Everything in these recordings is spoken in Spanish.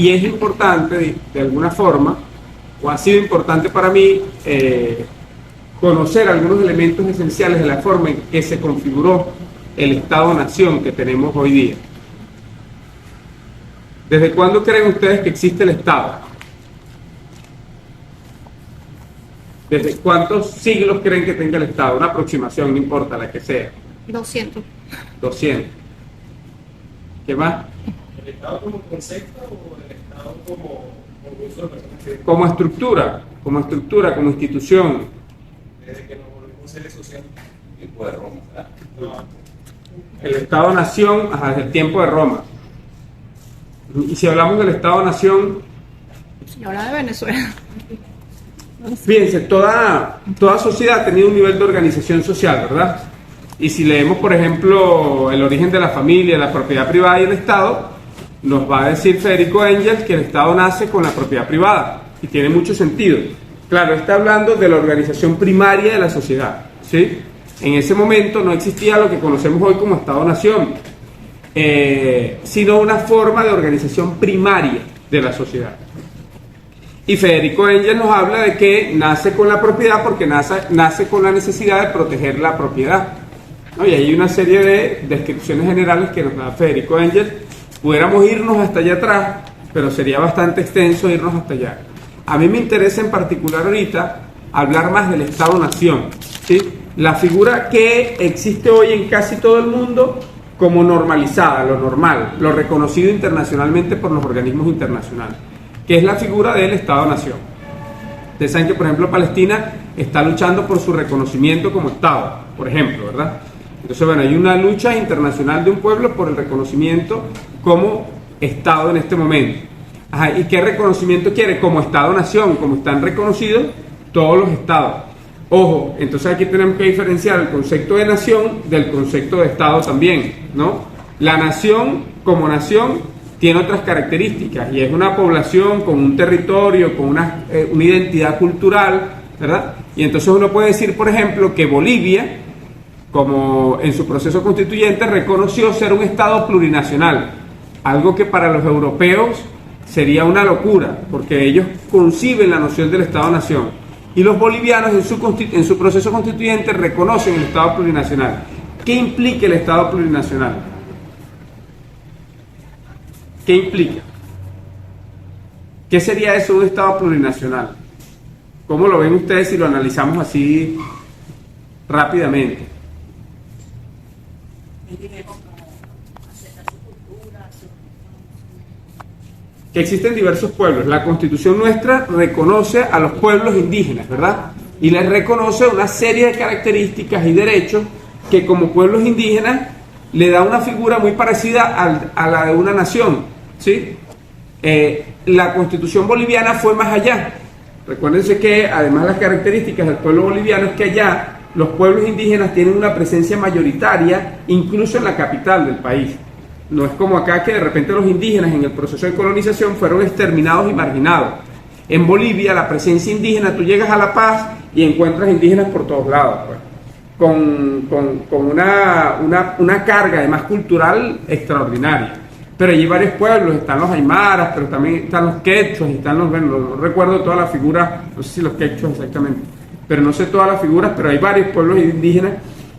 Y es importante, de alguna forma, o ha sido importante para mí, conocer algunos elementos esenciales de la forma en que se configuró el Estado-Nación que tenemos hoy día. ¿Desde cuándo creen ustedes que existe el Estado? ¿Desde cuántos siglos creen que tenga el Estado? Una aproximación, no importa la que sea. 200. 200. ¿Qué más? ¿El Estado como concepto o el Estado como uso de personas? Como estructura, como institución. Desde que nos volvimos seres sociales. Tiempo de Roma, ¿verdad? No. El Estado-Nación desde el tiempo de Roma. Y si hablamos del Estado-Nación, Y ahora de Venezuela. fíjense, toda sociedad ha tenido un nivel de organización social, ¿verdad? Y si leemos, por ejemplo, el origen de la familia, la propiedad privada y el Estado, nos va a decir Federico Engels que el Estado nace con la propiedad privada, y tiene mucho sentido. Claro, está hablando de la organización primaria de la sociedad, ¿sí? En ese momento no existía lo que conocemos hoy como Estado-Nación, sino una forma de organización primaria de la sociedad. Y Federico Engels nos habla de que nace con la propiedad porque nace con la necesidad de proteger la propiedad, ¿no? Y hay una serie de descripciones generales que nos da Federico Engels. Pudiéramos irnos hasta allá atrás, pero sería bastante extenso irnos hasta allá. A mí me interesa en particular ahorita hablar más del Estado-Nación, ¿sí? La figura que existe hoy en casi todo el mundo como normalizada, lo normal, lo reconocido internacionalmente por los organismos internacionales, que es la figura del Estado-Nación. Ustedes saben que, por ejemplo, Palestina está luchando por su reconocimiento como Estado, por ejemplo, ¿verdad? Entonces, bueno, hay una lucha internacional de un pueblo por el reconocimiento como Estado en este momento. Ajá, ¿y qué reconocimiento quiere? Como Estado-Nación, como están reconocidos todos los Estados. Ojo, entonces aquí tenemos que diferenciar el concepto de nación del concepto de Estado también, ¿no? La nación, como nación, tiene otras características y es una población con un territorio, con una identidad cultural, ¿verdad? Y entonces uno puede decir, por ejemplo, que Bolivia, como en su proceso constituyente, reconoció ser un Estado plurinacional, algo que para los europeos sería una locura, porque ellos conciben la noción del Estado-Nación. Y los bolivianos en su proceso constituyente reconocen el Estado plurinacional. ¿Qué implica el Estado plurinacional? ¿Qué implica? ¿Qué sería eso, un Estado plurinacional? ¿Cómo lo ven ustedes si lo analizamos así rápidamente? Que existen diversos pueblos. La Constitución nuestra reconoce a los pueblos indígenas, ¿verdad? Y les reconoce una serie de características y derechos que como pueblos indígenas le da una figura muy parecida a la de una nación, ¿sí? La Constitución boliviana fue más allá. Recuérdense que además las características del pueblo boliviano es que allá los pueblos indígenas tienen una presencia mayoritaria incluso en la capital del país. No es como acá que de repente los indígenas en el proceso de colonización fueron exterminados y marginados. En Bolivia la presencia indígena, tú llegas a La Paz y encuentras indígenas por todos lados, pues, con una carga además cultural extraordinaria. Pero allí hay varios pueblos, están los aymaras, pero también están los quechuas, están los, bueno, no recuerdo todas las figuras, no sé si los quechuas exactamente, pero no sé todas las figuras, pero hay varios pueblos indígenas.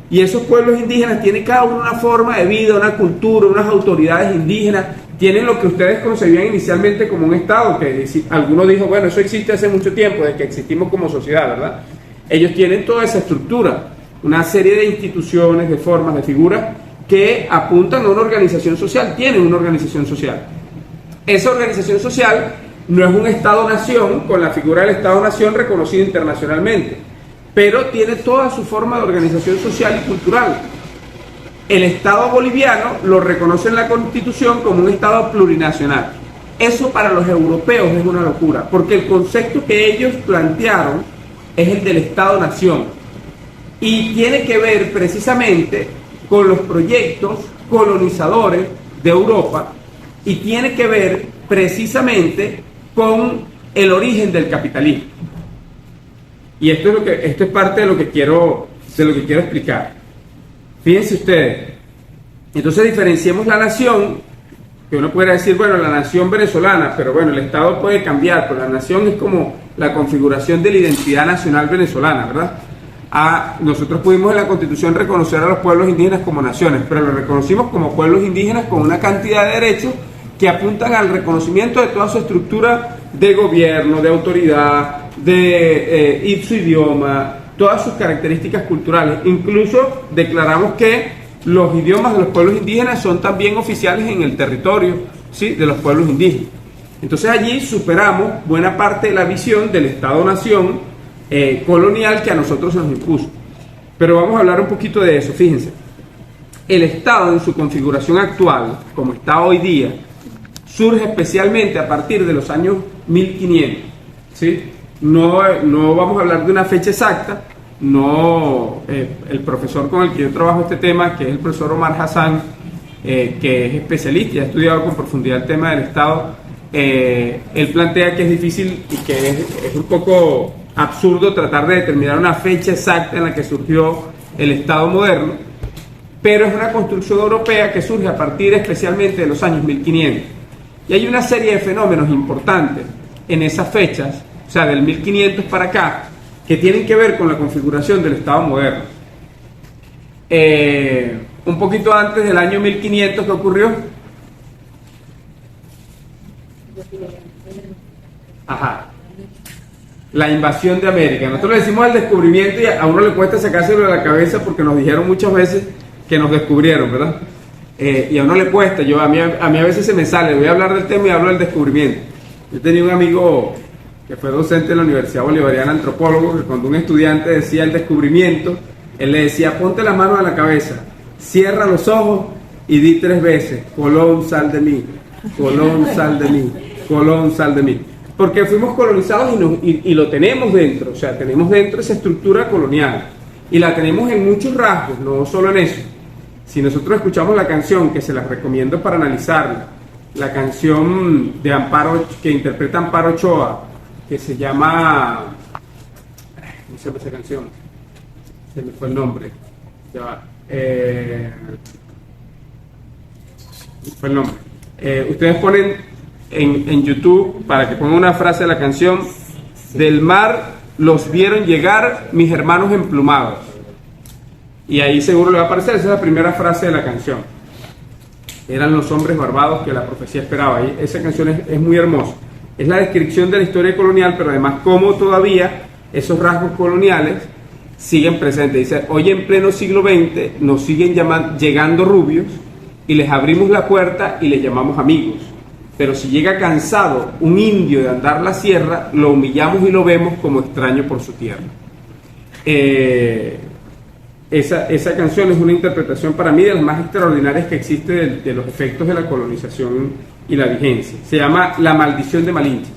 Y esos pueblos indígenas tienen cada uno una forma de vida, una cultura, unas autoridades indígenas, tienen lo que ustedes concebían inicialmente como un Estado, que si alguno dijo, bueno, eso existe hace mucho tiempo, desde que existimos como sociedad, ¿verdad? Ellos tienen toda esa estructura, una serie de instituciones, de formas, de figuras, que apuntan a una organización social, tienen una organización social. Esa organización social no es un Estado-Nación, con la figura del Estado-Nación reconocida internacionalmente, pero tiene toda su forma de organización social y cultural. El Estado boliviano lo reconoce en la Constitución como un Estado plurinacional. Eso para los europeos es una locura, porque el concepto que ellos plantearon es el del Estado-Nación y tiene que ver precisamente con los proyectos colonizadores de Europa y tiene que ver precisamente con el origen del capitalismo. Y esto es parte de lo que quiero explicar. Fíjense ustedes. Entonces diferenciemos la nación que uno pudiera decir, bueno, la nación venezolana, pero bueno, el Estado puede cambiar, pero la nación es como la configuración de la identidad nacional venezolana, ¿verdad? Nosotros pudimos en la Constitución reconocer a los pueblos indígenas como naciones, pero lo reconocimos como pueblos indígenas con una cantidad de derechos que apuntan al reconocimiento de toda su estructura de gobierno, de autoridad, de su idioma, todas sus características culturales. Incluso declaramos que los idiomas de los pueblos indígenas son también oficiales en el territorio, ¿sí?, de los pueblos indígenas. Entonces allí superamos buena parte de la visión del Estado-Nación colonial que a nosotros se nos impuso. Pero vamos a hablar un poquito de eso. Fíjense, el Estado en su configuración actual, como está hoy día, surge especialmente a partir de los años 1500, ¿sí? No vamos a hablar de una fecha exacta. El profesor con el que yo trabajo este tema, que es el profesor Omar Hassan, que es especialista y ha estudiado con profundidad el tema del Estado, él plantea que es difícil y que es un poco absurdo tratar de determinar una fecha exacta en la que surgió el Estado moderno, pero es una construcción europea que surge a partir especialmente de los años 1500. Y hay una serie de fenómenos importantes en esas fechas, o sea, del 1500 para acá, que tienen que ver con la configuración del Estado moderno. Un poquito antes del año 1500, ¿qué ocurrió? La invasión de América. Nosotros le decimos el descubrimiento y a uno le cuesta sacárselo de la cabeza porque nos dijeron muchas veces que nos descubrieron, ¿verdad? Y a uno le cuesta. A mí a veces se me sale, voy a hablar del tema y hablo del descubrimiento. Yo tenía un amigo que fue docente en la Universidad Bolivariana, antropólogo, que cuando un estudiante decía el descubrimiento, él le decía, ponte la mano a la cabeza, cierra los ojos y di 3 veces, Colón, sal de mí, Colón, sal de mí, Colón, sal de mí. Porque fuimos colonizados y lo tenemos dentro, o sea, tenemos dentro esa estructura colonial y la tenemos en muchos rasgos, no solo en eso. Si nosotros escuchamos la canción, que se las recomiendo para analizarla, la canción de Amparo, que interpreta Amparo Ochoa, que se llama, ¿cómo se llama esa canción? Se me fue el nombre, ya va. Fue el nombre. Ustedes ponen en YouTube, para que pongan una frase de la canción: del mar los vieron llegar mis hermanos emplumados. Y ahí seguro le va a aparecer, esa es la primera frase de la canción. Eran los hombres barbados que la profecía esperaba. Y esa canción es muy hermosa. Es la descripción de la historia colonial, pero además cómo todavía esos rasgos coloniales siguen presentes. Dice, hoy en pleno siglo XX nos siguen llegando rubios y les abrimos la puerta y les llamamos amigos. Pero si llega cansado un indio de andar la sierra, lo humillamos y lo vemos como extraño por su tierra. Esa canción es una interpretación para mí de las más extraordinarias que existe de los efectos de la colonización y la vigencia. Se llama La Maldición de Malinche.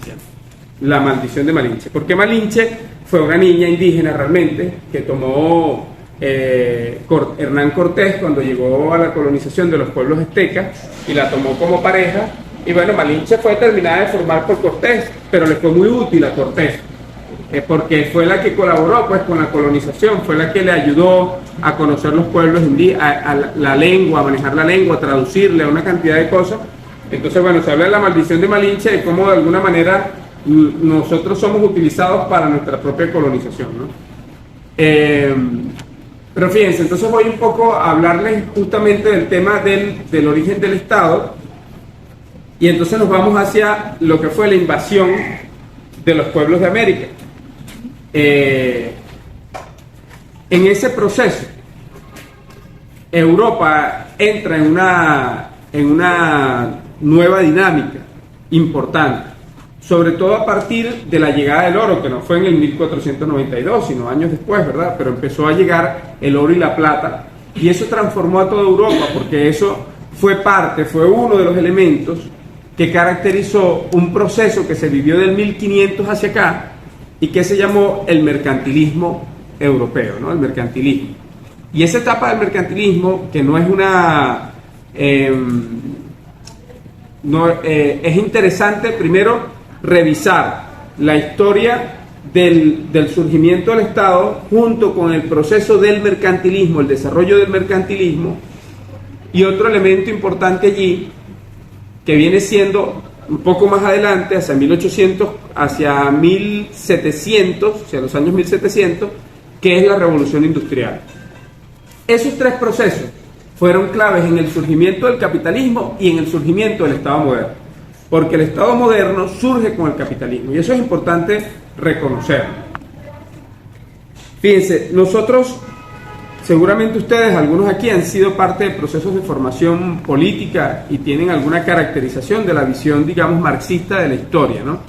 La Maldición de Malinche. Porque Malinche fue una niña indígena realmente que tomó Hernán Cortés cuando llegó a la colonización de los pueblos aztecas y la tomó como pareja. Y bueno, Malinche fue terminada de formar por Cortés, pero le fue muy útil a Cortés, porque fue la que colaboró pues con la colonización, fue la que le ayudó a conocer los pueblos indígenas, a la lengua, a manejar la lengua, a traducirle, a una cantidad de cosas. Entonces, bueno, se habla de la maldición de Malinche y cómo de alguna manera nosotros somos utilizados para nuestra propia colonización, ¿no? Pero fíjense, entonces voy un poco a hablarles justamente del tema del origen del Estado. Y entonces nos vamos hacia lo que fue la invasión de los pueblos de América. En ese proceso, Europa entra en una nueva dinámica importante, sobre todo a partir de la llegada del oro, que no fue en el 1492, sino años después, ¿verdad? Pero empezó a llegar el oro y la plata, y eso transformó a toda Europa, porque eso fue uno de los elementos que caracterizó un proceso que se vivió del 1500 hacia acá y que se llamó el mercantilismo europeo, ¿no? El mercantilismo. Y esa etapa del mercantilismo, que no es una... es interesante primero revisar la historia del surgimiento del Estado junto con el proceso del mercantilismo, el desarrollo del mercantilismo, y otro elemento importante allí, que viene siendo un poco más adelante, hacia 1800, hacia 1700, hacia los años 1700, que es la revolución industrial. Esos tres procesos fueron claves en el surgimiento del capitalismo y en el surgimiento del Estado moderno, porque el Estado moderno surge con el capitalismo, y eso es importante reconocerlo. Fíjense, nosotros, seguramente ustedes, algunos aquí han sido parte de procesos de formación política y tienen alguna caracterización de la visión, digamos, marxista de la historia, ¿no?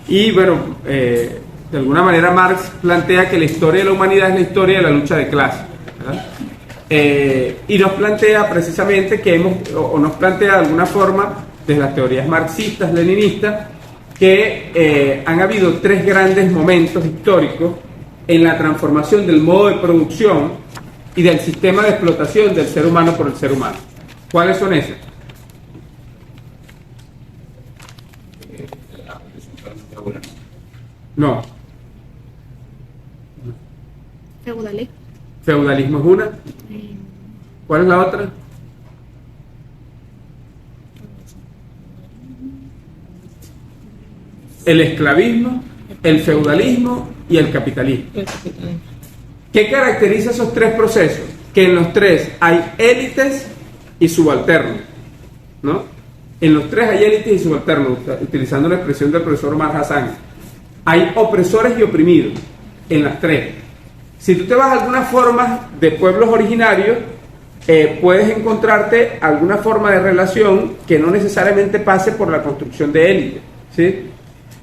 Y bueno, de alguna manera Marx plantea que la historia de la humanidad es la historia de la lucha de clases, ¿verdad? Y nos plantea precisamente que nos plantea de alguna forma, desde las teorías marxistas, leninistas, que han habido tres grandes momentos históricos en la transformación del modo de producción y del sistema de explotación del ser humano por el ser humano. ¿Cuáles son esos? No. Feudalismo. Feudalismo es una. ¿Cuál es la otra? El esclavismo, el feudalismo y el capitalismo. ¿Qué caracteriza esos tres procesos? Que en los tres hay élites y subalternos, ¿no? En los tres hay élites y subalternos, utilizando la expresión del profesor Omar Hassan. Hay opresores y oprimidos en las tres. Si tú te vas a algunas formas de pueblos originarios, puedes encontrarte alguna forma de relación que no necesariamente pase por la construcción de élites, ¿sí?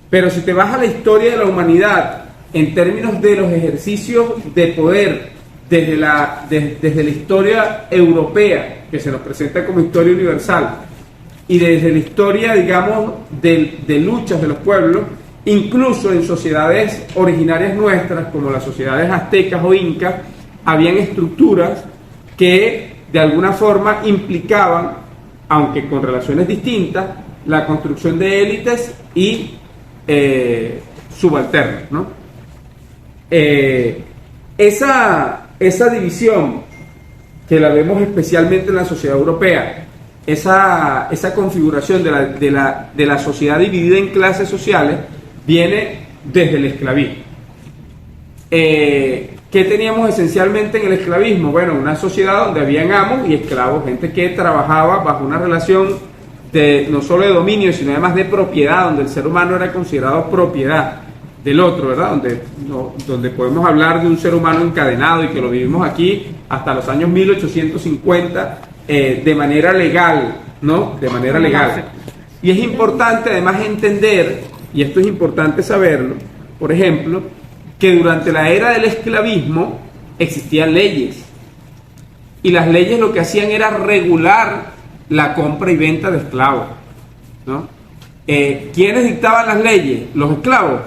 Pero si te vas a la historia de la humanidad en términos de los ejercicios de poder desde la historia europea, que se nos presenta como historia universal, y desde la historia, digamos, de luchas de los pueblos, incluso en sociedades originarias nuestras, como las sociedades aztecas o incas, habían estructuras que de alguna forma implicaban, aunque con relaciones distintas, la construcción de élites y subalternos, ¿no? Esa división, que la vemos especialmente en la sociedad europea, esa configuración de la sociedad dividida en clases sociales, viene desde el esclavismo. ¿Qué teníamos esencialmente en el esclavismo? Bueno, una sociedad donde habían amos y esclavos, gente que trabajaba bajo una relación no solo de dominio, sino además de propiedad, donde el ser humano era considerado propiedad del otro, ¿verdad? Donde podemos hablar de un ser humano encadenado, y que lo vivimos aquí hasta los años 1850 de manera legal, ¿no? De manera legal. Y es importante además entender, y esto es importante saberlo, por ejemplo, que durante la era del esclavismo existían leyes, y las leyes lo que hacían era regular la compra y venta de esclavos, ¿no? ¿Quiénes dictaban las leyes? Los esclavos.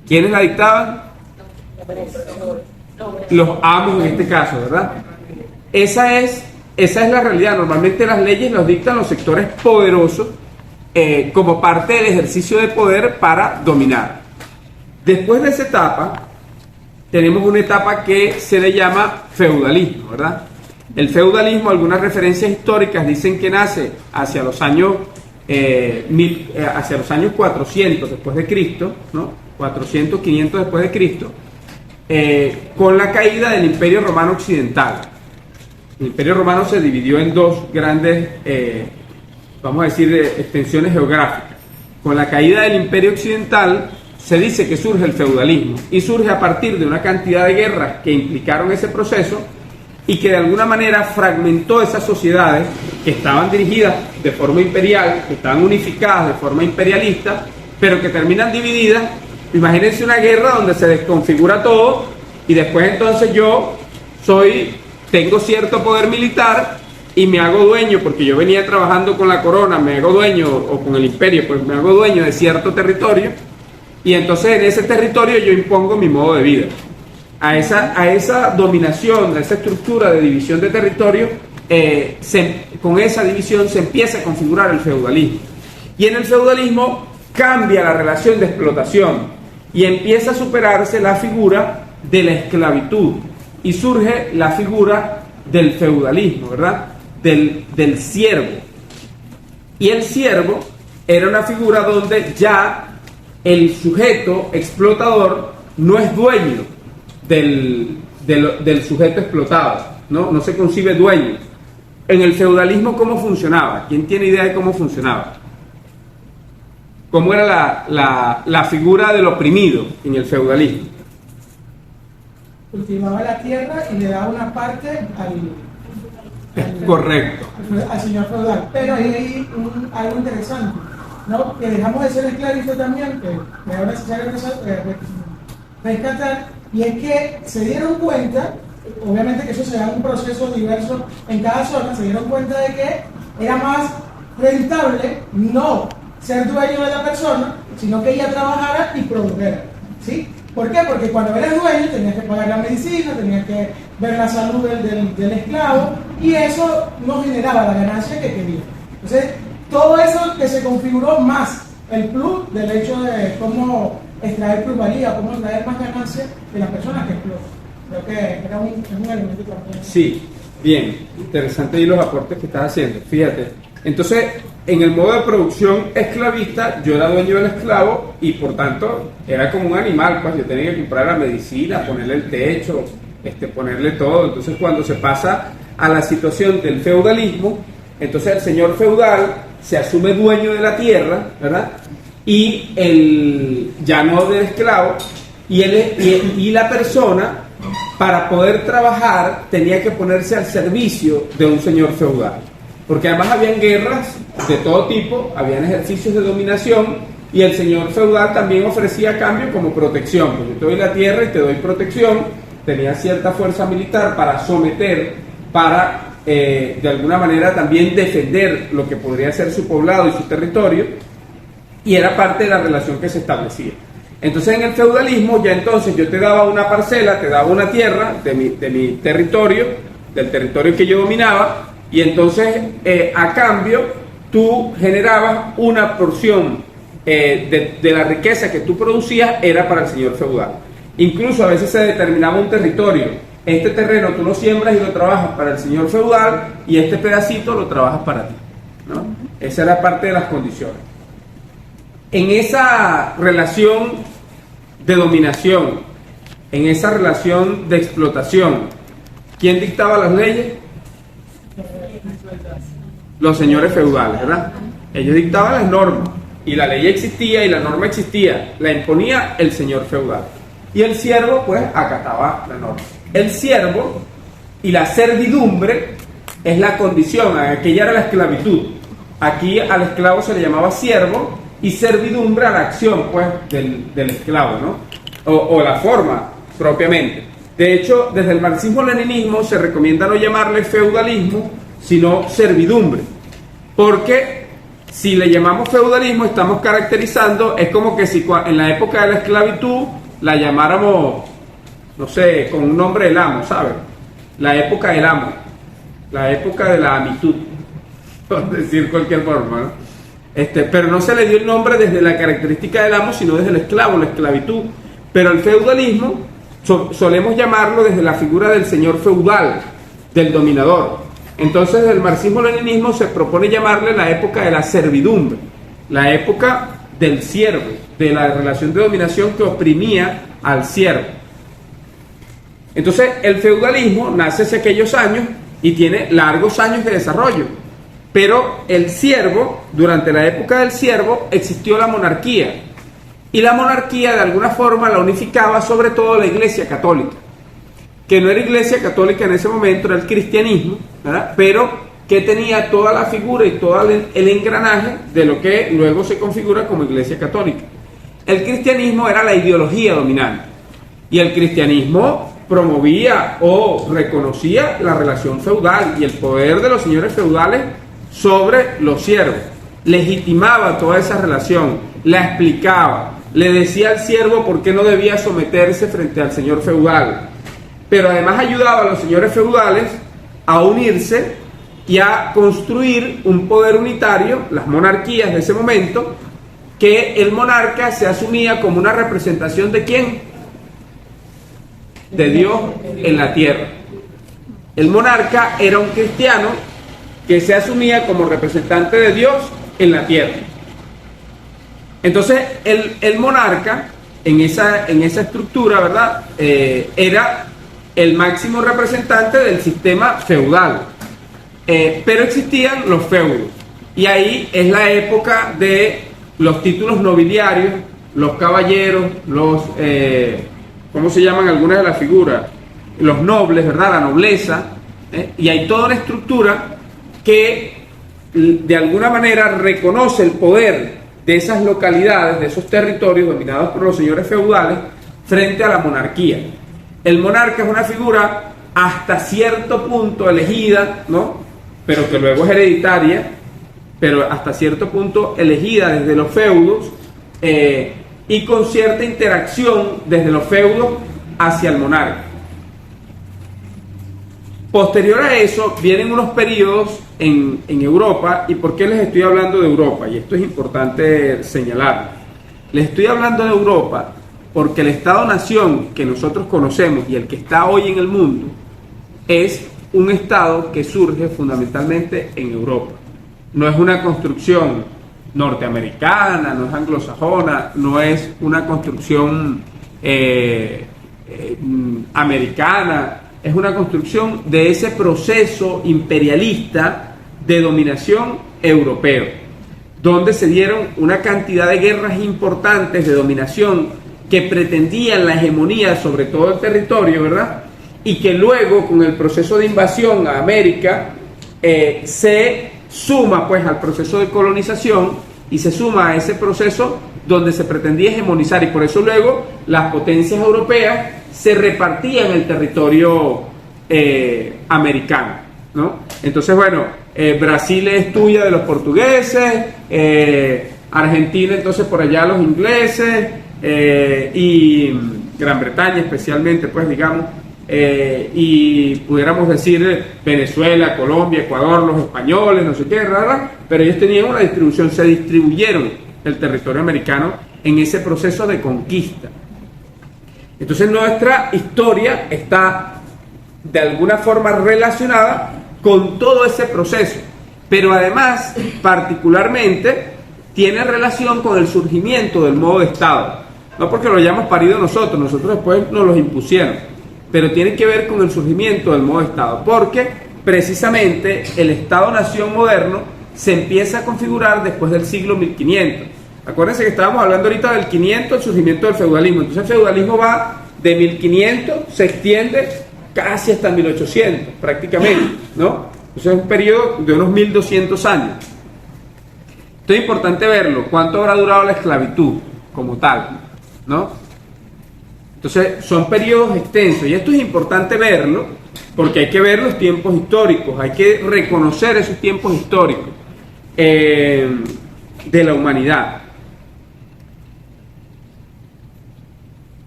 ¿Quiénes la dictaban? Los amos en este caso, ¿verdad? Esa es la realidad. Normalmente las leyes las dictan los sectores poderosos como parte del ejercicio de poder para dominar. Después de esa etapa, tenemos una etapa que se le llama feudalismo, ¿verdad? El feudalismo, algunas referencias históricas dicen que nace hacia los años 400 después de Cristo, ¿no? 400, 500 después de Cristo, con la caída del Imperio Romano Occidental. El Imperio Romano se dividió en dos grandes, vamos a decir, extensiones geográficas. Con la caída del Imperio Occidental se dice que surge el feudalismo, y surge a partir de una cantidad de guerras que implicaron ese proceso, y que de alguna manera fragmentó esas sociedades que estaban dirigidas de forma imperial, que estaban unificadas de forma imperialista, pero que terminan divididas. Imagínense una guerra donde se desconfigura todo, y después entonces yo tengo cierto poder militar y me hago dueño, porque yo venía trabajando con la corona, me hago dueño, o con el imperio, pues me hago dueño de cierto territorio, y entonces en ese territorio yo impongo mi modo de vida. A esa dominación, a esa estructura de división de territorio, con esa división se empieza a configurar el feudalismo. Y en el feudalismo cambia la relación de explotación y empieza a superarse la figura de la esclavitud, y surge la figura del feudalismo, ¿verdad? Del siervo. Y el siervo era una figura donde ya el sujeto explotador no es dueño del sujeto explotado, ¿no? No se concibe dueño. En el feudalismo, ¿cómo funcionaba? ¿Quién tiene idea de cómo funcionaba? ¿Cómo era la figura del oprimido en el feudalismo? Cultivaba la tierra y le daba una parte Correcto. al señor feudal. Pero ahí hay algo interesante, ¿no? Que dejamos de ser esclavistas también, que me es necesario rescatar, y es que se dieron cuenta, obviamente que eso se da en un proceso diverso en cada zona, se dieron cuenta de que era más rentable no ser dueño de la persona, sino que ella trabajara y produjera, ¿sí? ¿Por qué? Porque cuando eres dueño tenías que pagar la medicina, tenías que ver la salud del esclavo, y eso no generaba la ganancia que quería. Entonces, todo eso que se configuró más el plus del hecho de cómo extraer plusvalía, cómo extraer más ganancia de las personas que explotan. Creo que era un elemento también. Sí, bien, interesante ahí los aportes que estás haciendo. Fíjate, entonces, en el modo de producción esclavista, yo era dueño del esclavo y por tanto era como un animal, pues yo tenía que comprar la medicina, ponerle el techo, ponerle todo. Entonces, cuando se pasa a la situación del feudalismo, entonces el señor feudal se asume dueño de la tierra, ¿verdad? Y ya no del esclavo, y la persona, para poder trabajar, tenía que ponerse al servicio de un señor feudal. Porque además habían guerras de todo tipo, habían ejercicios de dominación, y el señor feudal también ofrecía a cambio como protección. Pues yo te doy la tierra y te doy protección. Tenía cierta fuerza militar para someter, para de alguna manera también defender lo que podría ser su poblado y su territorio, y era parte de la relación que se establecía. Entonces en el feudalismo ya entonces yo te daba una parcela, te daba una tierra de mi territorio, del territorio que yo dominaba, y entonces a cambio tú generabas una porción de la riqueza que tú producías, era para el señor feudal. Incluso a veces se determinaba un territorio. Este terreno tú lo siembras y lo trabajas para el señor feudal, y este pedacito lo trabajas para ti, ¿no? Esa era parte de las condiciones. En esa relación de dominación, en esa relación de explotación, ¿quién dictaba las leyes? Los señores feudales, ¿verdad? Ellos dictaban las normas, y la ley existía y la norma existía, la imponía el señor feudal, y el siervo pues acataba la norma. El siervo y la servidumbre es la condición, aquella era la esclavitud. Aquí al esclavo se le llamaba siervo, y servidumbre a la acción pues del esclavo, ¿no? O la forma propiamente. De hecho, desde el marxismo-leninismo se recomienda no llamarle feudalismo, sino servidumbre, porque si le llamamos feudalismo estamos caracterizando, es como que si en la época de la esclavitud la llamáramos, no sé, con un nombre del amo, ¿sabes? La época del amo, la época de la amitud, por decir cualquier forma, ¿no? Pero no se le dio el nombre desde la característica del amo, sino desde el esclavo, la esclavitud. Pero el feudalismo solemos llamarlo desde la figura del señor feudal, del dominador. Entonces, el marxismo-leninismo se propone llamarle la época de la servidumbre, la época del siervo, de la relación de dominación que oprimía al siervo. Entonces, el feudalismo nace hace aquellos años y tiene largos años de desarrollo. Pero el siervo, durante la época del siervo, existió la monarquía. Y la monarquía de alguna forma la unificaba sobre todo la Iglesia Católica, que no era Iglesia Católica en ese momento, era el cristianismo, ¿verdad? Pero que tenía toda la figura y todo el engranaje de lo que luego se configura como Iglesia Católica. El cristianismo era la ideología dominante, y el cristianismo promovía o reconocía la relación feudal y el poder de los señores feudales sobre los siervos, legitimaba toda esa relación, la explicaba, le decía al siervo por qué no debía someterse frente al señor feudal, pero además ayudaba a los señores feudales a unirse y a construir un poder unitario, las monarquías de ese momento, que el monarca se asumía como una representación ¿de quién? De Dios en la tierra. El monarca era un cristiano que se asumía como representante de Dios en la tierra. Entonces, el monarca, en esa estructura, ¿verdad? Era el máximo representante del sistema feudal. Pero existían los feudos. Y ahí es la época de los títulos nobiliarios, los caballeros, los... ¿cómo se llaman algunas de las figuras? Los nobles, ¿verdad? La nobleza. Y hay toda una estructura que de alguna manera reconoce el poder de esas localidades, de esos territorios dominados por los señores feudales frente a la monarquía. El monarca es una figura hasta cierto punto elegida, ¿no? Pero que luego es hereditaria, pero hasta cierto punto elegida desde los feudos y con cierta interacción desde los feudos hacia el monarca. Posterior a eso vienen unos periodos en Europa. ¿Y por qué les estoy hablando de Europa? Y esto es importante señalarlo. Les estoy hablando de Europa porque el Estado-nación que nosotros conocemos y el que está hoy en el mundo es un Estado que surge fundamentalmente en Europa. No es una construcción norteamericana, no es anglosajona, no es una construcción americana. Es una construcción de ese proceso imperialista de dominación europeo, donde se dieron una cantidad de guerras importantes de dominación que pretendían la hegemonía sobre todo el territorio, ¿verdad? Y que luego, con el proceso de invasión a América, se suma pues al proceso de colonización y se suma a ese proceso donde se pretendía hegemonizar, y por eso luego las potencias europeas se repartían el territorio americano, ¿no? Entonces, bueno, Brasil es tuya de los portugueses, Argentina entonces por allá los ingleses, y Gran Bretaña especialmente, pues digamos, y pudiéramos decir Venezuela, Colombia, Ecuador, los españoles, no sé qué, ¿verdad? Pero ellos tenían una distribución, se distribuyeron el territorio americano en ese proceso de conquista. Entonces nuestra historia está de alguna forma relacionada con todo ese proceso, pero además particularmente tiene relación con el surgimiento del modo de Estado, no porque lo hayamos parido nosotros después nos lo impusieron, pero tiene que ver con el surgimiento del modo de Estado, porque precisamente el Estado-nación moderno se empieza a configurar después del siglo 1500. Acuérdense que estábamos hablando ahorita del 500, el surgimiento del feudalismo. Entonces el feudalismo va de 1500, se extiende casi hasta 1800 prácticamente, ¿no? Entonces es un periodo de unos 1200 años. Esto es importante verlo, cuánto habrá durado la esclavitud como tal, ¿no? Entonces son periodos extensos, y esto es importante verlo porque hay que ver los tiempos históricos, hay que reconocer esos tiempos históricos de la humanidad.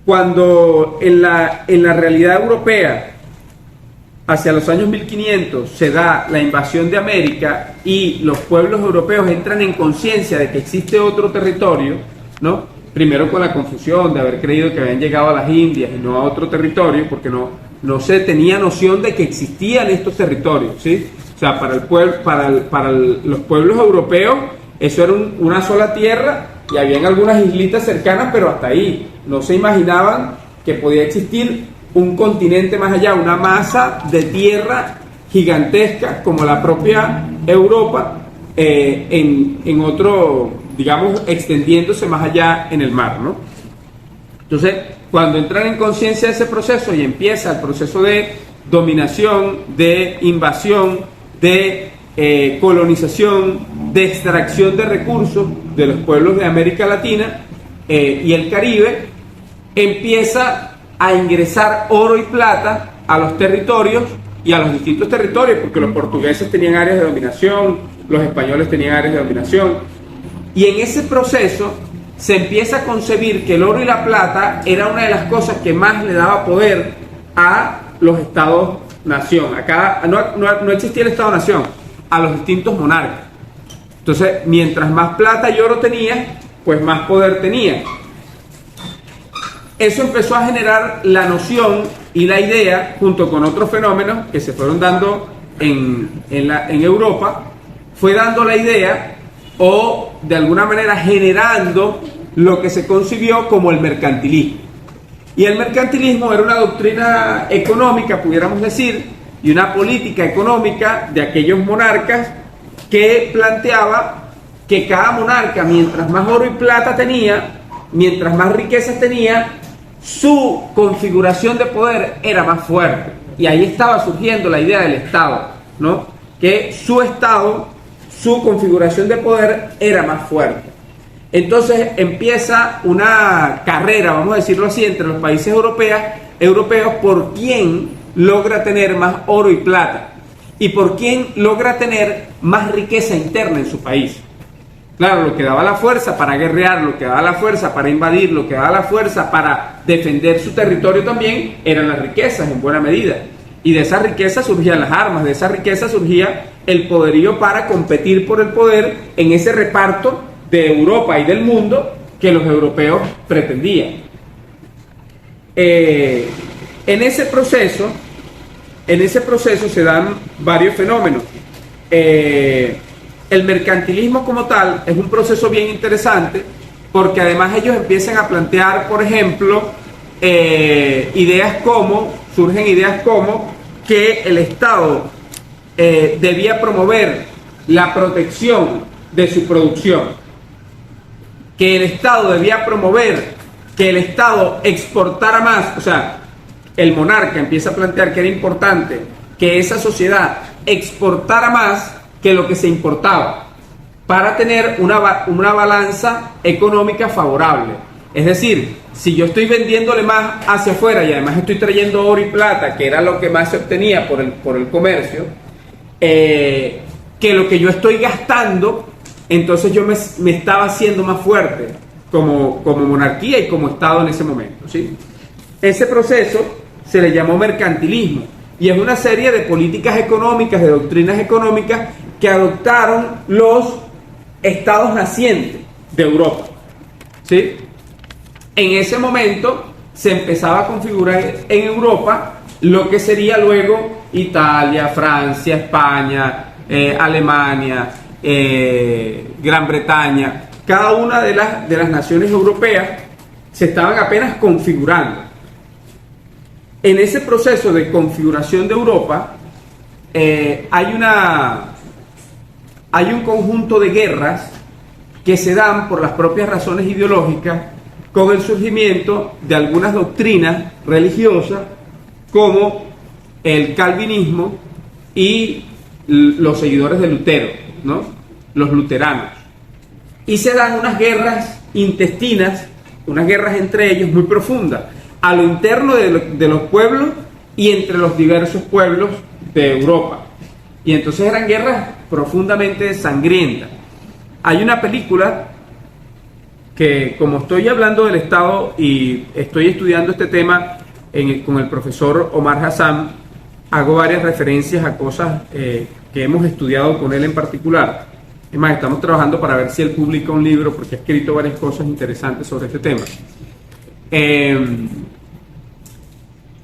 Cuando en la realidad europea, hacia los años 1500, se da la invasión de América y los pueblos europeos entran en conciencia de que existe otro territorio, ¿no? Primero con la confusión de haber creído que habían llegado a las Indias y no a otro territorio, porque no se tenía noción de que existían estos territorios, ¿sí? O sea, para los pueblos europeos eso era una sola tierra y habían algunas islitas cercanas, pero hasta ahí. No se imaginaban que podía existir un continente más allá, una masa de tierra gigantesca como la propia Europa, en otro, digamos, extendiéndose más allá en el mar, ¿no? Entonces, cuando entran en conciencia de ese proceso y empieza el proceso de dominación, de invasión, de colonización, de extracción de recursos de los pueblos de América Latina y el Caribe, empieza a ingresar oro y plata a los territorios y a los distintos territorios, porque los portugueses tenían áreas de dominación, los españoles tenían áreas de dominación, y en ese proceso se empieza a concebir que el oro y la plata era una de las cosas que más le daba poder a los estados-nación. Acá no existía el estado-nación, a los distintos monarcas. Entonces, mientras más plata y oro tenía, pues más poder tenía. Eso empezó a generar la noción y la idea, junto con otros fenómenos que se fueron dando en Europa, fue dando la idea o de alguna manera generando lo que se concibió como el mercantilismo. Y el mercantilismo era una doctrina económica, pudiéramos decir, y una política económica de aquellos monarcas que planteaba que cada monarca, mientras más oro y plata tenía, mientras más riquezas tenía, su configuración de poder era más fuerte. Y ahí estaba surgiendo la idea del Estado, ¿no? Que su Estado, su configuración de poder era más fuerte. Entonces empieza una carrera, vamos a decirlo así, entre los países europeos por quién logra tener más oro y plata y por quién logra tener más riqueza interna en su país. Claro, lo que daba la fuerza para guerrear, lo que daba la fuerza para invadir, lo que daba la fuerza para defender su territorio también eran las riquezas en buena medida. Y de esa riqueza surgían las armas, de esa riqueza surgía el poderío para competir por el poder en ese reparto de Europa y del mundo que los europeos pretendían. En ese proceso se dan varios fenómenos. El mercantilismo como tal es un proceso bien interesante porque además ellos empiezan a plantear, por ejemplo, surgen ideas como que el Estado debía promover la protección de su producción, que el Estado debía promover que el Estado exportara más, o sea, el monarca empieza a plantear que era importante que esa sociedad exportara más que lo que se importaba para tener una balanza económica favorable. Es decir, si yo estoy vendiéndole más hacia afuera y además estoy trayendo oro y plata, que era lo que más se obtenía por el comercio, que lo que yo estoy gastando, entonces yo me estaba haciendo más fuerte como monarquía y como Estado en ese momento, ¿sí? Ese proceso se le llamó mercantilismo y es una serie de políticas económicas, de doctrinas económicas que adoptaron los estados nacientes de Europa, ¿sí? En ese momento se empezaba a configurar en Europa lo que sería luego Italia, Francia, España, Alemania, Gran Bretaña. Cada una de las naciones europeas se estaban apenas configurando. En ese proceso de configuración de Europa hay un conjunto de guerras que se dan por las propias razones ideológicas con el surgimiento de algunas doctrinas religiosas como el calvinismo y los seguidores de Lutero, ¿no? Los luteranos. Y se dan unas guerras intestinas, unas guerras entre ellos muy profundas, a lo interno de los pueblos y entre los diversos pueblos de Europa. Y entonces eran guerras profundamente sangrientas. Hay una película que, como estoy hablando del Estado y estoy estudiando este tema con el profesor Omar Hassan, hago varias referencias a cosas que hemos estudiado con él en particular. Es más, estamos trabajando para ver si él publica un libro porque ha escrito varias cosas interesantes sobre este tema.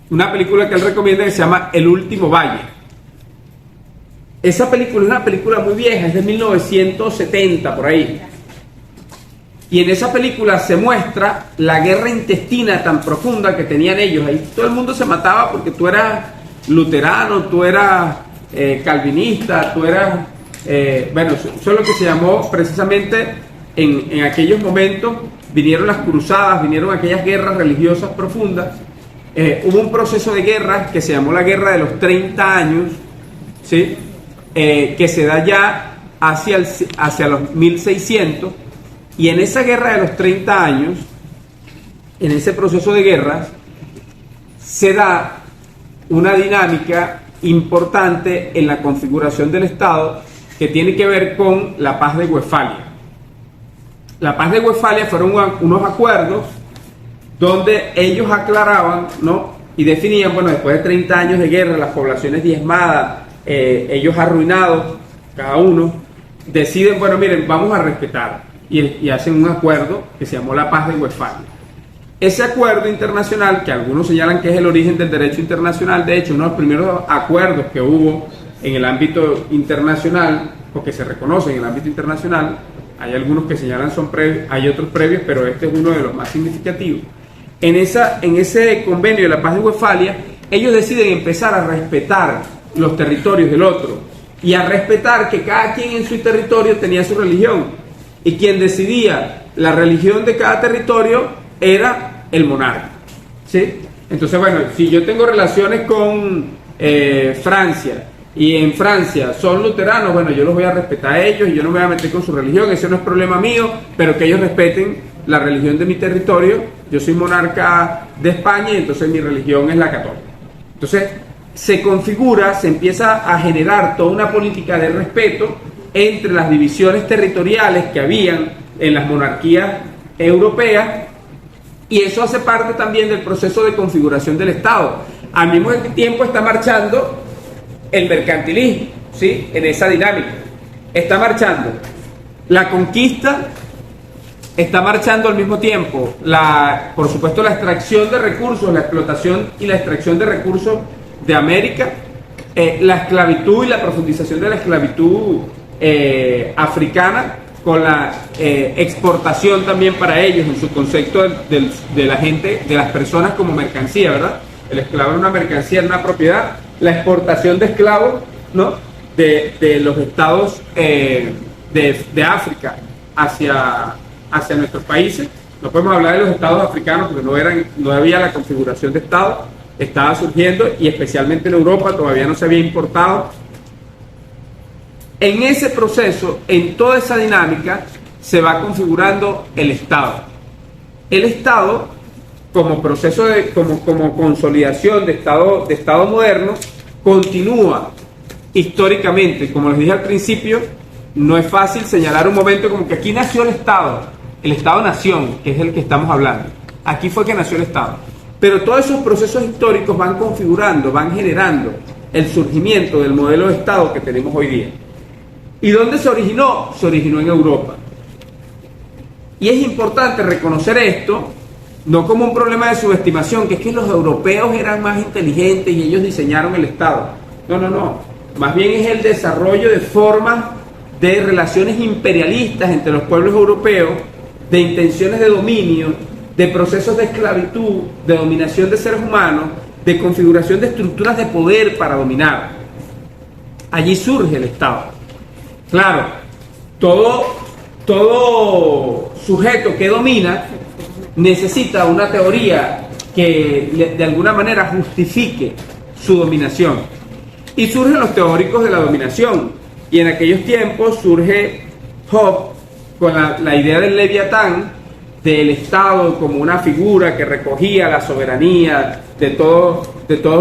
Una película que él recomienda que se llama El Último Valle. Esa película es una película muy vieja, es de 1970 por ahí. Y en esa película se muestra la guerra intestina tan profunda que tenían ellos. Ahí todo el mundo se mataba porque tú eras luterano, tú eras calvinista, tú eras... bueno, eso es lo que se llamó precisamente en aquellos momentos. Vinieron las cruzadas, vinieron aquellas guerras religiosas profundas. Hubo un proceso de guerra que se llamó la Guerra de los 30 años, ¿sí? Que se da ya hacia los 1600. Y en esa guerra de los 30 años, en ese proceso de guerras, se da una dinámica importante en la configuración del Estado que tiene que ver con la paz de Westfalia. La paz de Westfalia fueron unos acuerdos donde ellos aclaraban, ¿no? Y definían, bueno, después de 30 años de guerra, las poblaciones diezmadas, ellos arruinados, cada uno, deciden, bueno, miren, vamos a respetar. Y hacen un acuerdo que se llamó la Paz de Westfalia. Ese acuerdo internacional, que algunos señalan que es el origen del derecho internacional, de hecho, uno de los primeros acuerdos que hubo en el ámbito internacional, o que se reconoce en el ámbito internacional, hay algunos que señalan son previos, hay otros previos, pero este es uno de los más significativos. En ese convenio de la paz de Westfalia, ellos deciden empezar a respetar los territorios del otro y a respetar que cada quien en su territorio tenía su religión, y quien decidía la religión de cada territorio era el monarca, ¿sí? Entonces, bueno, si yo tengo relaciones con Francia, y en Francia son luteranos, bueno, yo los voy a respetar a ellos y yo no me voy a meter con su religión, ese no es problema mío, pero que ellos respeten la religión de mi territorio. Yo soy monarca de España y entonces mi religión es la católica. Entonces se configura, se empieza a generar toda una política de respeto entre las divisiones territoriales que habían en las monarquías europeas, y eso hace parte también del proceso de configuración del Estado. Al mismo tiempo está marchando el mercantilismo, ¿sí? En esa dinámica está marchando la conquista, está marchando al mismo tiempo por supuesto la extracción de recursos, la explotación y la extracción de recursos de América, la esclavitud y la profundización de la esclavitud africana, con la exportación también para ellos en su concepto de la gente, de las personas como mercancía, ¿verdad? El esclavo era una mercancía, era una propiedad. La exportación de esclavos, ¿no? de los estados de África hacia nuestros países. No podemos hablar de los estados africanos porque no había la configuración de estado, estaba surgiendo, y especialmente en Europa todavía no se había importado. En ese proceso, en toda esa dinámica, se va configurando el Estado. El Estado, como proceso como consolidación de Estado moderno, continúa históricamente. Como les dije al principio, no es fácil señalar un momento como que aquí nació el Estado-nación, que es el que estamos hablando. Aquí fue que nació el Estado. Pero todos esos procesos históricos van configurando, van generando el surgimiento del modelo de Estado que tenemos hoy día. ¿Y dónde se originó? Se originó en Europa. Y es importante reconocer esto, no como un problema de subestimación, que es que los europeos eran más inteligentes y ellos diseñaron el Estado. No. Más bien es el desarrollo de formas de relaciones imperialistas entre los pueblos europeos, de intenciones de dominio, de procesos de esclavitud, de dominación de seres humanos, de configuración de estructuras de poder para dominar. Allí surge el Estado. Claro, todo sujeto que domina necesita una teoría que de alguna manera justifique su dominación. Y surgen los teóricos de la dominación. Y en aquellos tiempos surge Hobbes con la idea del Leviatán, del Estado como una figura que recogía la soberanía de todos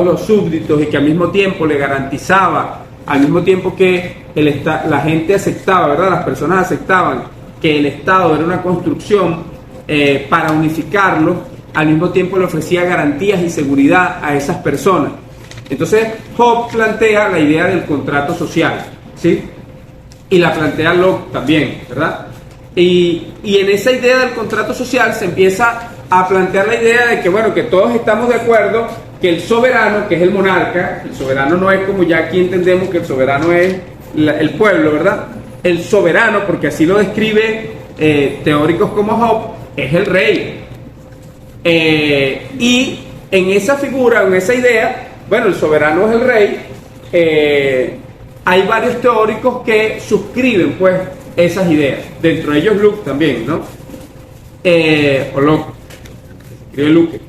los súbditos y que al mismo tiempo le garantizaba, al mismo tiempo que la gente aceptaba, ¿verdad? Las personas aceptaban que el Estado era una construcción para unificarlo, al mismo tiempo le ofrecía garantías y seguridad a esas personas. Entonces Hobbes plantea la idea del contrato social, ¿sí? Y la plantea Locke también, ¿verdad? Y en esa idea del contrato social se empieza a plantear la idea de que, bueno, que todos estamos de acuerdo que el soberano, que es el monarca, el soberano no es como ya aquí entendemos que el soberano es el pueblo, ¿verdad? El soberano, porque así lo describe teóricos como Hobbes, es el rey. Y en esa figura, en esa idea, bueno, el soberano es el rey. Hay varios teóricos que suscriben, pues, esas ideas. Dentro de ellos Locke también, ¿no? O Locke. Escribe Locke.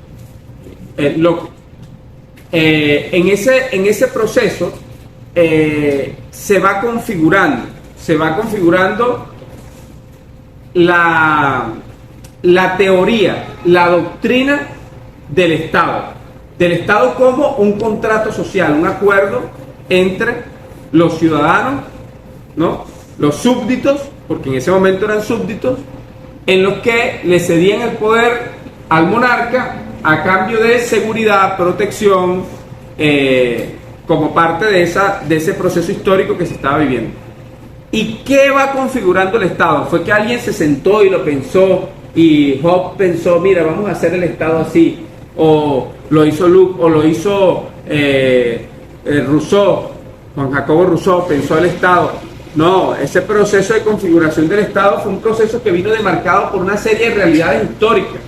Locke. En ese proceso se va configurando la teoría, la doctrina del Estado como un contrato social, un acuerdo entre los ciudadanos, ¿no? Los súbditos, porque en ese momento eran súbditos, en los que le cedían el poder al monarca a cambio de seguridad, protección, como parte de ese proceso histórico que se estaba viviendo. ¿Y qué va configurando el Estado? Fue que alguien se sentó y lo pensó, y Hobbes pensó, mira, vamos a hacer el Estado así, o lo hizo Locke, o lo hizo Rousseau, Juan Jacobo Rousseau pensó el Estado. No, ese proceso de configuración del Estado fue un proceso que vino demarcado por una serie de realidades históricas,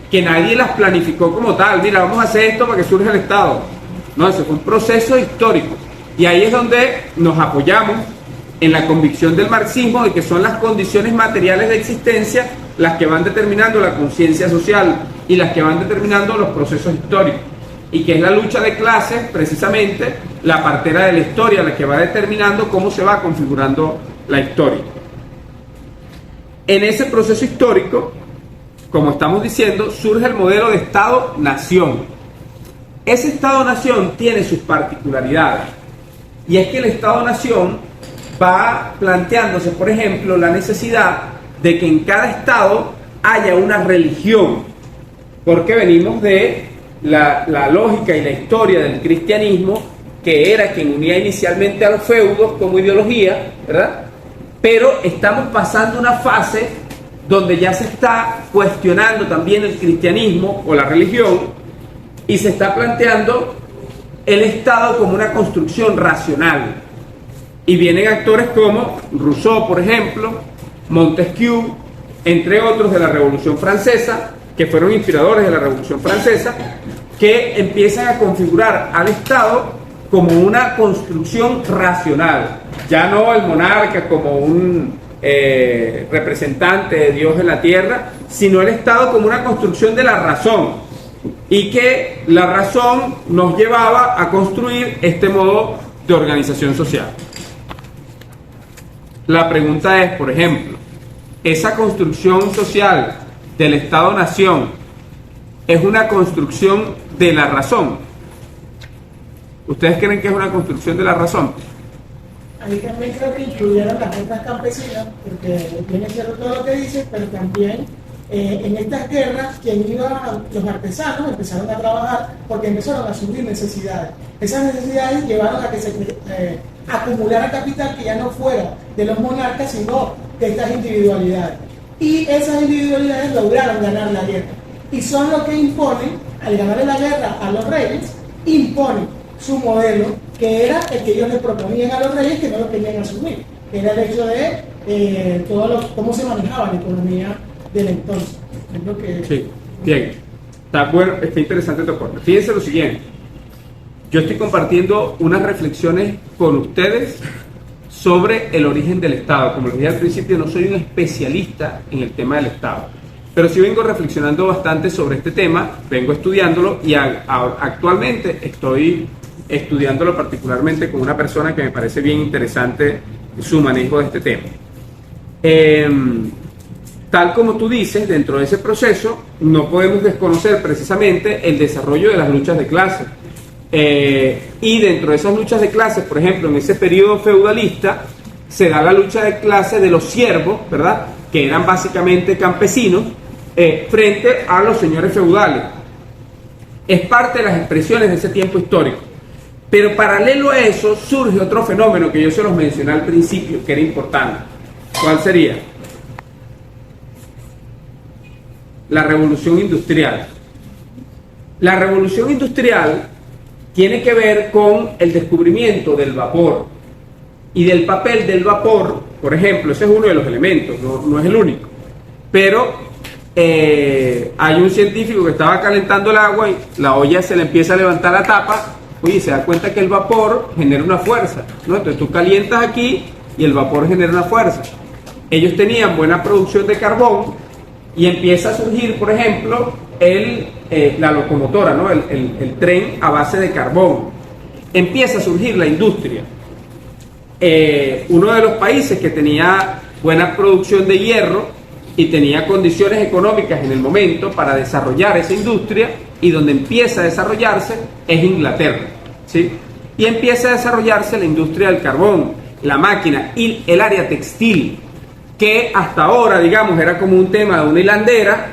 que nadie las planificó como tal. Mira, vamos a hacer esto para que surja el Estado. No, ese fue un proceso histórico. Y ahí es donde nos apoyamos en la convicción del marxismo de que son las condiciones materiales de existencia las que van determinando la conciencia social y las que van determinando los procesos históricos. Y que es la lucha de clases, precisamente, la partera de la historia, la que va determinando cómo se va configurando la historia. En ese proceso histórico, como estamos diciendo, surge el modelo de Estado-Nación. Ese Estado-Nación tiene sus particularidades. Y es que el Estado-Nación va planteándose, por ejemplo, la necesidad de que en cada Estado haya una religión. Porque venimos de la lógica y la historia del cristianismo, que era quien unía inicialmente a los feudos como ideología, ¿verdad? Pero estamos pasando una fase donde ya se está cuestionando también el cristianismo o la religión y se está planteando el Estado como una construcción racional. Y vienen actores como Rousseau, por ejemplo, Montesquieu, entre otros de la Revolución Francesa, que fueron inspiradores de la Revolución Francesa, que empiezan a configurar al Estado como una construcción racional, ya no el monarca como un representante de Dios en la tierra, sino el Estado como una construcción de la razón, y que la razón nos llevaba a construir este modo de organización social. La pregunta es, por ejemplo, ¿esa construcción social del Estado-Nación es una construcción de la razón? ¿Ustedes creen que es una construcción de la razón? Ahí también creo que incluyeron las guerras campesinas, porque tiene cierto todo lo que dice, pero también en estas guerras los artesanos empezaron a trabajar porque empezaron a subir necesidades. Esas necesidades llevaron a que se acumulara capital que ya no fuera de los monarcas, sino de estas individualidades. Y esas individualidades lograron ganar la guerra. Y son los que imponen, al ganarle la guerra a los reyes, imponen su modelo, que era el que ellos les proponían a los reyes, que no lo querían asumir. Era el hecho de cómo se manejaba la economía del entonces. Es lo que... Sí, bien. Está bueno, está interesante tu aporte. Fíjense lo siguiente. Yo estoy compartiendo unas reflexiones con ustedes sobre el origen del Estado. Como les dije al principio, no soy un especialista en el tema del Estado, pero sí vengo reflexionando bastante sobre este tema, vengo estudiándolo y actualmente estoy estudiándolo particularmente con una persona que me parece bien interesante su manejo de este tema. Tal como tú dices, dentro de ese proceso no podemos desconocer precisamente el desarrollo de las luchas de clases. Y dentro de esas luchas de clases, por ejemplo, en ese periodo feudalista, se da la lucha de clases de los siervos, ¿verdad?, que eran básicamente campesinos, frente a los señores feudales. Es parte de las expresiones de ese tiempo histórico. Pero paralelo a eso surge otro fenómeno que yo se los mencioné al principio, que era importante. ¿Cuál sería? La revolución industrial. La revolución industrial tiene que ver con el descubrimiento del vapor y del papel del vapor. Por ejemplo, ese es uno de los elementos, no es el único, pero hay un científico que estaba calentando el agua y la olla se le empieza a levantar la tapa, oye, se da cuenta que el vapor genera una fuerza, ¿no? Entonces tú calientas aquí y el vapor genera una fuerza. Ellos tenían buena producción de carbón y empieza a surgir, por ejemplo, la locomotora, ¿no? el tren a base de carbón. Empieza a surgir la industria. Uno de los países que tenía buena producción de hierro y tenía condiciones económicas en el momento para desarrollar esa industria, y donde empieza a desarrollarse es Inglaterra, ¿sí? Y empieza a desarrollarse la industria del carbón, la máquina y el área textil, que hasta ahora, digamos, era como un tema de una hilandera,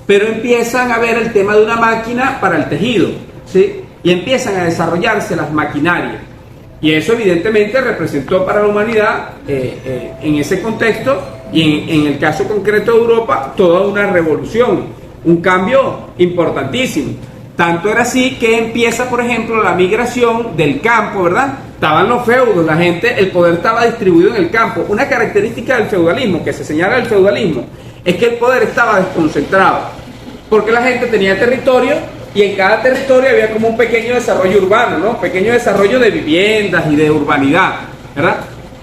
pero empiezan a ver el tema de una máquina para el tejido, ¿sí? Y empiezan a desarrollarse las maquinarias. Y eso evidentemente representó para la humanidad, en ese contexto, y en el caso concreto de Europa, toda una revolución, un cambio importantísimo. Tanto era así que empieza, por ejemplo, la migración del campo, ¿verdad? Estaban los feudos, la gente, el poder estaba distribuido en el campo. Una característica del feudalismo, que se señala del feudalismo, es que el poder estaba desconcentrado, porque la gente tenía territorio y en cada territorio había como un pequeño desarrollo urbano, ¿no? Pequeño desarrollo de viviendas y de urbanidad, ¿verdad?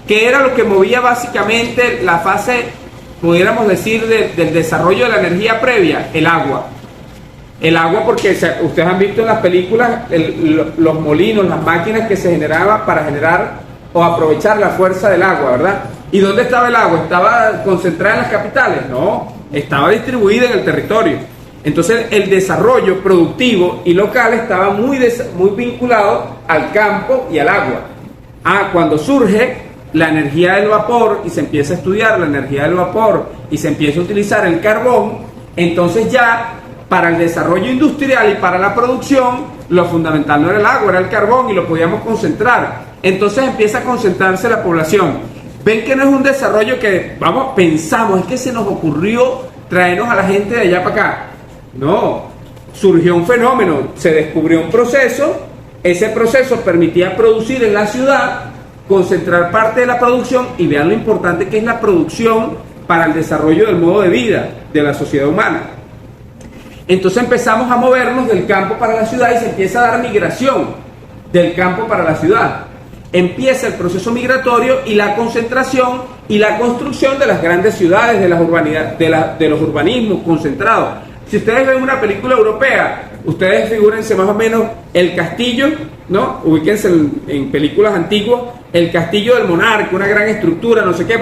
Que era lo que movía básicamente la fase, pudiéramos decir, del desarrollo de la energía previa, el agua. El agua, porque ustedes han visto en las películas los molinos, las máquinas que se generaban para generar o aprovechar la fuerza del agua, ¿verdad? ¿Y dónde estaba el agua? ¿Estaba concentrada en las capitales? No, estaba distribuida en el territorio. Entonces el desarrollo productivo y local estaba muy vinculado al campo y al agua. Cuando surge la energía del vapor y se empieza a estudiar la energía del vapor y se empieza a utilizar el carbón, entonces ya para el desarrollo industrial y para la producción, lo fundamental no era el agua, era el carbón y lo podíamos concentrar. Entonces empieza a concentrarse la población. Ven que no es un desarrollo que, pensamos, es que se nos ocurrió traernos a la gente de allá para acá. No, surgió un fenómeno, se descubrió un proceso, ese proceso permitía producir en la ciudad, concentrar parte de la producción y vean lo importante que es la producción para el desarrollo del modo de vida de la sociedad humana. Entonces empezamos a movernos del campo para la ciudad y se empieza a dar migración del campo para la ciudad. Empieza el proceso migratorio y la concentración y la construcción de las grandes ciudades, de las urbanidades, de los urbanismos concentrados. Si ustedes ven una película europea, ustedes figúrense más o menos el castillo, ¿no? Ubíquense en películas antiguas, el castillo del monarca, una gran estructura, no sé qué,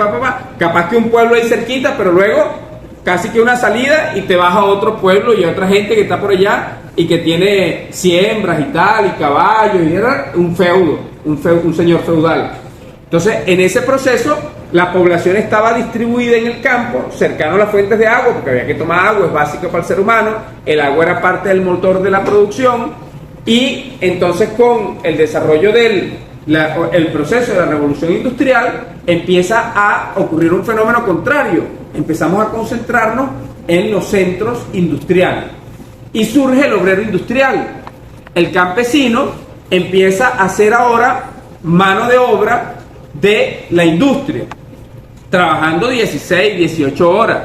capaz que un pueblo ahí cerquita, pero luego casi que una salida y te vas a otro pueblo y a otra gente que está por allá y que tiene siembras y tal, y caballos, y era un feudo, un señor feudal. Entonces, en ese proceso, la población estaba distribuida en el campo, cercano a las fuentes de agua, porque había que tomar agua, es básico para el ser humano, el agua era parte del motor de la producción, y entonces con el desarrollo el proceso de la revolución industrial, empieza a ocurrir un fenómeno contrario. Empezamos a concentrarnos en los centros industriales y surge el obrero industrial. El campesino empieza a ser ahora mano de obra de la industria, trabajando 16, 18 horas,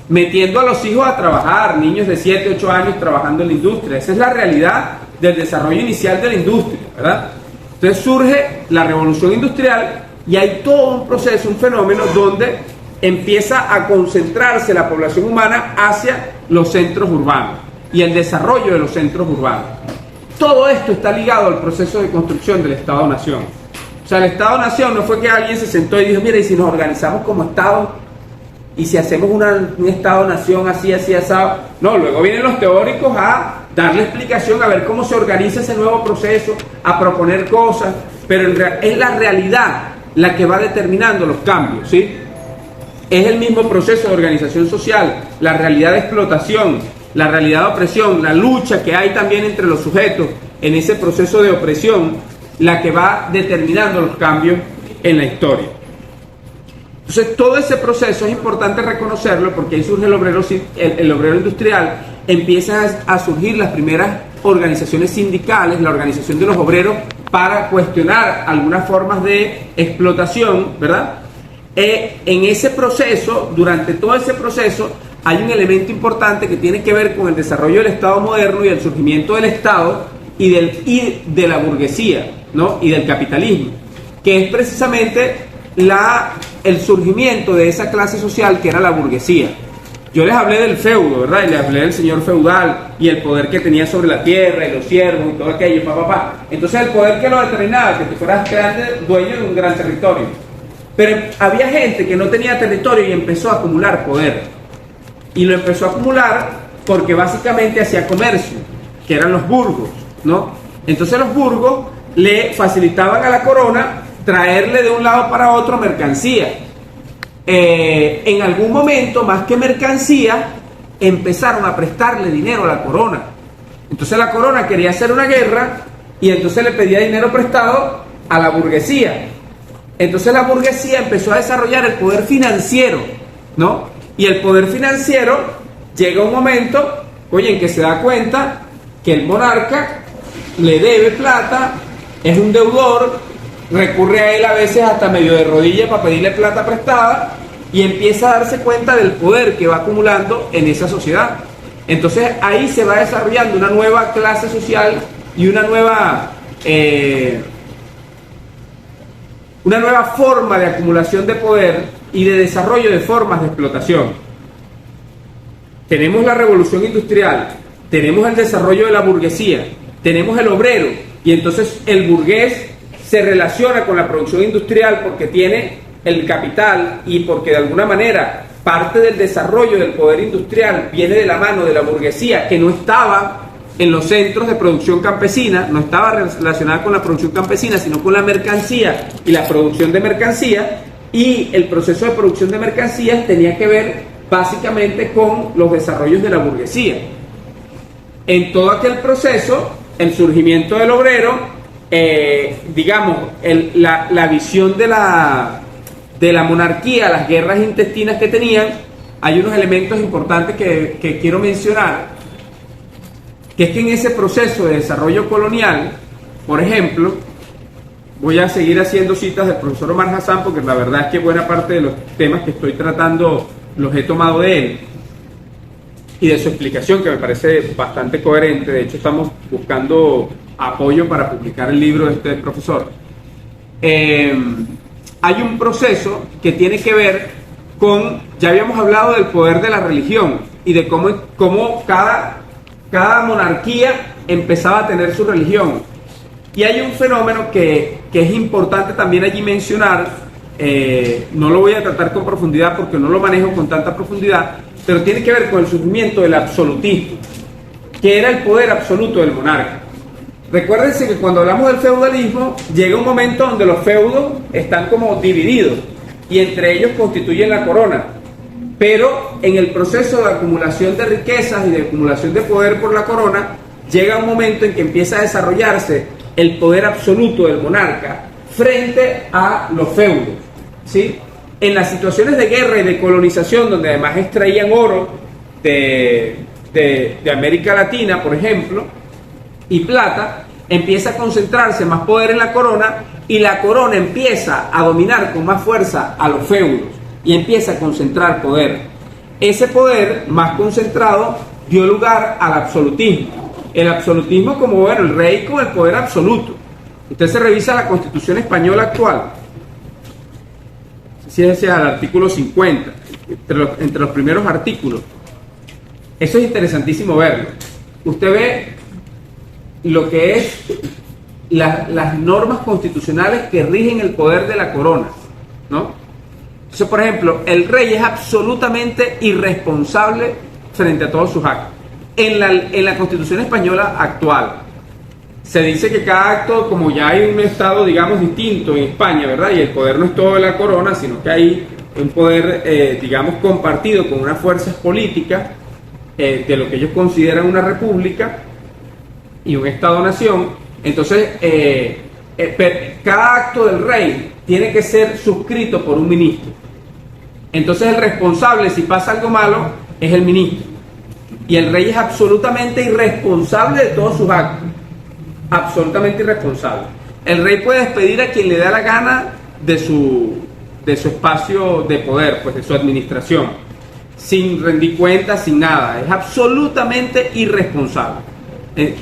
metiendo a los hijos a trabajar, niños de 7, 8 años trabajando en la industria. Esa es la realidad del desarrollo inicial de la industria, ¿verdad? Entonces surge la revolución industrial y hay todo un proceso, un fenómeno donde empieza a concentrarse la población humana hacia los centros urbanos y el desarrollo de los centros urbanos. Todo esto está ligado al proceso de construcción del Estado-Nación. O sea, el Estado-Nación no fue que alguien se sentó y dijo, mira, y si nos organizamos como Estado y si hacemos un Estado-Nación así, asado. No, luego vienen los teóricos a darle explicación, a ver cómo se organiza ese nuevo proceso, a proponer cosas, pero es la realidad la que va determinando los cambios, ¿sí? Es el mismo proceso de organización social, la realidad de explotación, la realidad de opresión, la lucha que hay también entre los sujetos en ese proceso de opresión, la que va determinando los cambios en la historia. Entonces todo ese proceso es importante reconocerlo porque ahí surge el obrero industrial, empiezan a surgir las primeras organizaciones sindicales, la organización de los obreros para cuestionar algunas formas de explotación, ¿verdad? En ese proceso, durante todo ese proceso, hay un elemento importante que tiene que ver con el desarrollo del Estado moderno y el surgimiento del Estado y de la burguesía, ¿no? Y del capitalismo, que es precisamente el surgimiento de esa clase social que era la burguesía. Yo les hablé del feudo, ¿verdad? Y les hablé del señor feudal y el poder que tenía sobre la tierra y los siervos y todo aquello, Entonces el poder que lo determinaba, que tú fueras dueño de un gran territorio. Pero había gente que no tenía territorio y empezó a acumular poder. Y lo empezó a acumular porque básicamente hacía comercio, que eran los burgos, ¿no? Entonces los burgos le facilitaban a la corona traerle de un lado para otro mercancía. En algún momento, más que mercancía, empezaron a prestarle dinero a la corona. Entonces la corona quería hacer una guerra y entonces le pedía dinero prestado a la burguesía. Entonces la burguesía empezó a desarrollar el poder financiero, ¿no? Y el poder financiero llega un momento, oye, en que se da cuenta que el monarca le debe plata, es un deudor, recurre a él a veces hasta medio de rodillas para pedirle plata prestada y empieza a darse cuenta del poder que va acumulando en esa sociedad. Entonces ahí se va desarrollando una nueva clase social y una nueva forma de acumulación de poder y de desarrollo de formas de explotación. Tenemos la revolución industrial, tenemos el desarrollo de la burguesía, tenemos el obrero, y entonces el burgués se relaciona con la producción industrial porque tiene el capital y porque de alguna manera parte del desarrollo del poder industrial viene de la mano de la burguesía, que no estaba en los centros de producción campesina, no estaba relacionada con la producción campesina, sino con la mercancía y la producción de mercancía, y el proceso de producción de mercancías tenía que ver básicamente con los desarrollos de la burguesía. En todo aquel proceso, el surgimiento del obrero, digamos, la visión de la monarquía, las guerras intestinas que tenían, hay unos elementos importantes que quiero mencionar, que es que en ese proceso de desarrollo colonial, por ejemplo, voy a seguir haciendo citas del profesor Omar Hassán, porque la verdad es que buena parte de los temas que estoy tratando los he tomado de él y de su explicación, que me parece bastante coherente. De hecho, estamos buscando apoyo para publicar el libro de este profesor. Hay un proceso que tiene que ver con, ya habíamos hablado del poder de la religión y de cómo cada monarquía empezaba a tener su religión. Y hay un fenómeno que es importante también allí mencionar. No lo voy a tratar con profundidad porque no lo manejo con tanta profundidad, pero tiene que ver con el surgimiento del absolutismo, que era el poder absoluto del monarca. Recuérdense que cuando hablamos del feudalismo, llega un momento donde los feudos están como divididos y entre ellos constituyen la corona, pero en el proceso de acumulación de riquezas y de acumulación de poder por la corona, llega un momento en que empieza a desarrollarse el poder absoluto del monarca frente a los feudos, ¿sí? En las situaciones de guerra y de colonización, donde además extraían oro de América Latina, por ejemplo, y plata, empieza a concentrarse más poder en la corona, y la corona empieza a dominar con más fuerza a los feudos y empieza a concentrar poder. Ese poder más concentrado dio lugar al absolutismo. El absolutismo como, bueno, el rey con el poder absoluto. Usted se revisa la Constitución española actual, si es al artículo 50, entre los primeros artículos. Eso es interesantísimo verlo. Usted ve lo que es las normas constitucionales que rigen el poder de la corona, ¿no? Entonces, por ejemplo, el rey es absolutamente irresponsable frente a todos sus actos. En la Constitución española actual se dice que cada acto, como ya hay un estado, digamos, distinto en España, ¿verdad? Y el poder no es todo de la corona, sino que hay un poder, digamos, compartido con unas fuerzas políticas de lo que ellos consideran una república y un estado-nación. Entonces, cada acto del rey tiene que ser suscrito por un ministro. Entonces, el responsable, si pasa algo malo, es el ministro. Y el rey es absolutamente irresponsable de todos sus actos. Absolutamente irresponsable. El rey puede despedir a quien le da la gana de su espacio de poder, pues de su administración, sin rendir cuentas, sin nada. Es absolutamente irresponsable.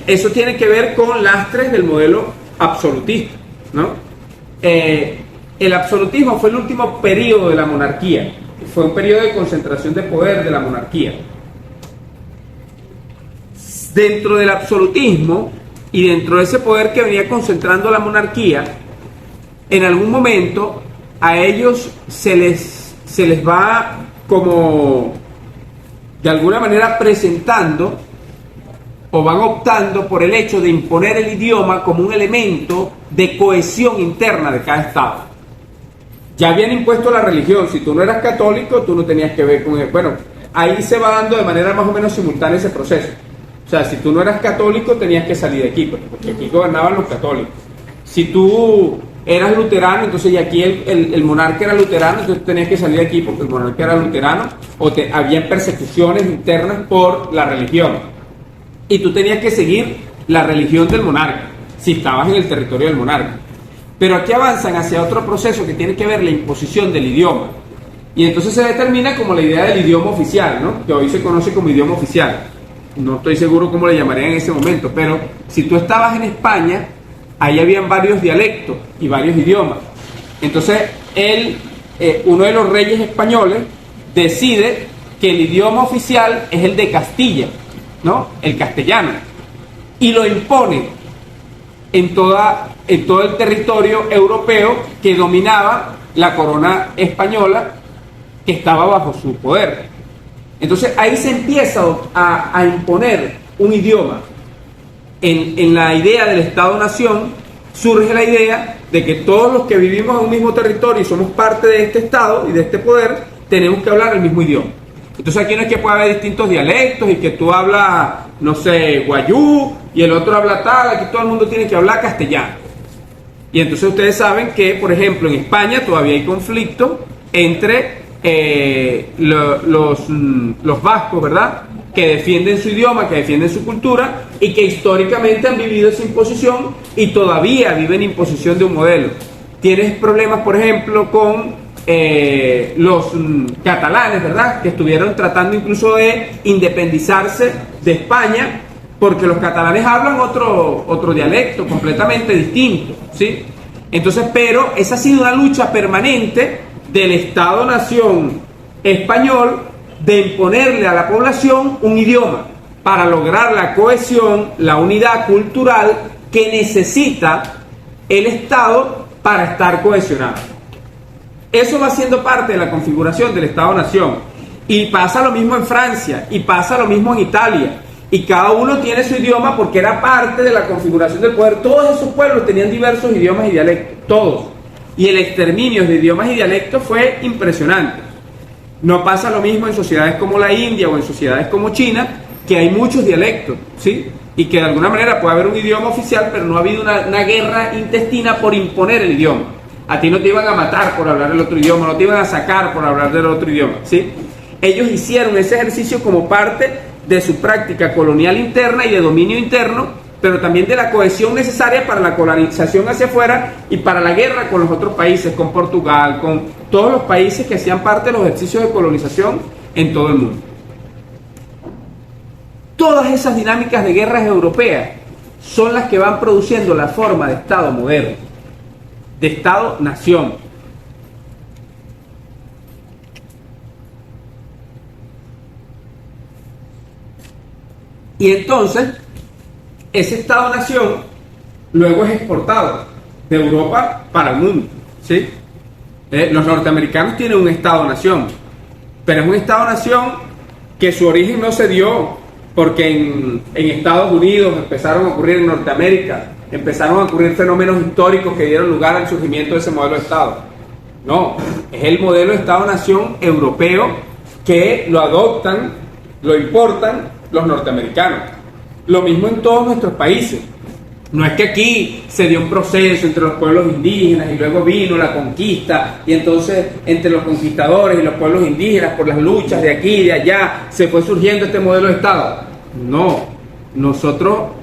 Eso tiene que ver con lastres del modelo absolutista, ¿no? El absolutismo fue el último periodo de la monarquía. Fue un periodo de concentración de poder de la monarquía. Dentro del absolutismo y dentro de ese poder que venía concentrando la monarquía, en algún momento a ellos se les va como de alguna manera presentando o van optando por el hecho de imponer el idioma como un elemento de cohesión interna de cada estado. Ya habían impuesto la religión. Si tú no eras católico, tú no tenías que ver con él. Bueno, ahí se va dando de manera más o menos simultánea ese proceso. O sea, si tú no eras católico, tenías que salir de aquí, porque aquí gobernaban los católicos. Si tú eras luterano, entonces y aquí el monarca era luterano, entonces tenías que salir de aquí porque el monarca era luterano, o habían persecuciones internas por la religión. y tú tenías que seguir la religión del monarca, si estabas en el territorio del monarca. Pero aquí avanzan hacia otro proceso que tiene que ver la imposición del idioma. Y entonces se determina como la idea del idioma oficial, ¿no? Que hoy se conoce como idioma oficial. No estoy seguro cómo le llamarían en ese momento, pero si tú estabas en España, ahí habían varios dialectos y varios idiomas. Entonces, uno de los reyes españoles decide que el idioma oficial es el de Castilla, ¿no? El castellano. Y lo impone en todo el territorio europeo que dominaba la corona española, que estaba bajo su poder. Entonces ahí se empieza a imponer un idioma. En la idea del Estado-Nación surge la idea de que todos los que vivimos en un mismo territorio y somos parte de este Estado y de este poder, tenemos que hablar el mismo idioma. Entonces aquí no es que pueda haber distintos dialectos y que tú hablas, no sé, guayú y el otro habla tal, aquí todo el mundo tiene que hablar castellano. Y entonces ustedes saben que, por ejemplo, en España todavía hay conflicto entre los vascos, ¿verdad?, que defienden su idioma, que defienden su cultura y que históricamente han vivido esa imposición y todavía viven imposición de un modelo. Tienes problemas, por ejemplo, con los catalanes, ¿verdad?, que estuvieron tratando incluso de independizarse de España, porque los catalanes hablan otro dialecto completamente distinto, ¿sí? Entonces, pero esa ha sido una lucha permanente del Estado-Nación español de imponerle a la población un idioma para lograr la cohesión, la unidad cultural que necesita el Estado para estar cohesionado. Eso va siendo parte de la configuración del Estado-Nación. Y pasa lo mismo en Francia, y pasa lo mismo en Italia. Y cada uno tiene su idioma porque era parte de la configuración del poder. Todos esos pueblos tenían diversos idiomas y dialectos, todos. Y el exterminio de idiomas y dialectos fue impresionante. No pasa lo mismo en sociedades como la India o en sociedades como China, que hay muchos dialectos, ¿sí? Y que de alguna manera puede haber un idioma oficial, pero no ha habido una guerra intestina por imponer el idioma. A ti no te iban a matar por hablar el otro idioma, no te iban a sacar por hablar del otro idioma, ¿sí? Ellos hicieron ese ejercicio como parte de su práctica colonial interna y de dominio interno, pero también de la cohesión necesaria para la colonización hacia afuera y para la guerra con los otros países, con Portugal, con todos los países que hacían parte de los ejercicios de colonización en todo el mundo. Todas esas dinámicas de guerras europeas son las que van produciendo la forma de Estado moderno, de Estado-nación. Y entonces, ese Estado-nación luego es exportado de Europa para el mundo, ¿sí? Los norteamericanos tienen un Estado-nación, pero es un Estado-nación que su origen no se dio porque en Estados Unidos empezaron a ocurrir, en Norteamérica, empezaron a ocurrir fenómenos históricos que dieron lugar al surgimiento de ese modelo de Estado. No, es el modelo de Estado-nación europeo que lo adoptan, lo importan los norteamericanos. Lo mismo en todos nuestros países. No es que aquí se dio un proceso entre los pueblos indígenas y luego vino la conquista y entonces entre los conquistadores y los pueblos indígenas por las luchas de aquí y de allá se fue surgiendo este modelo de Estado. No,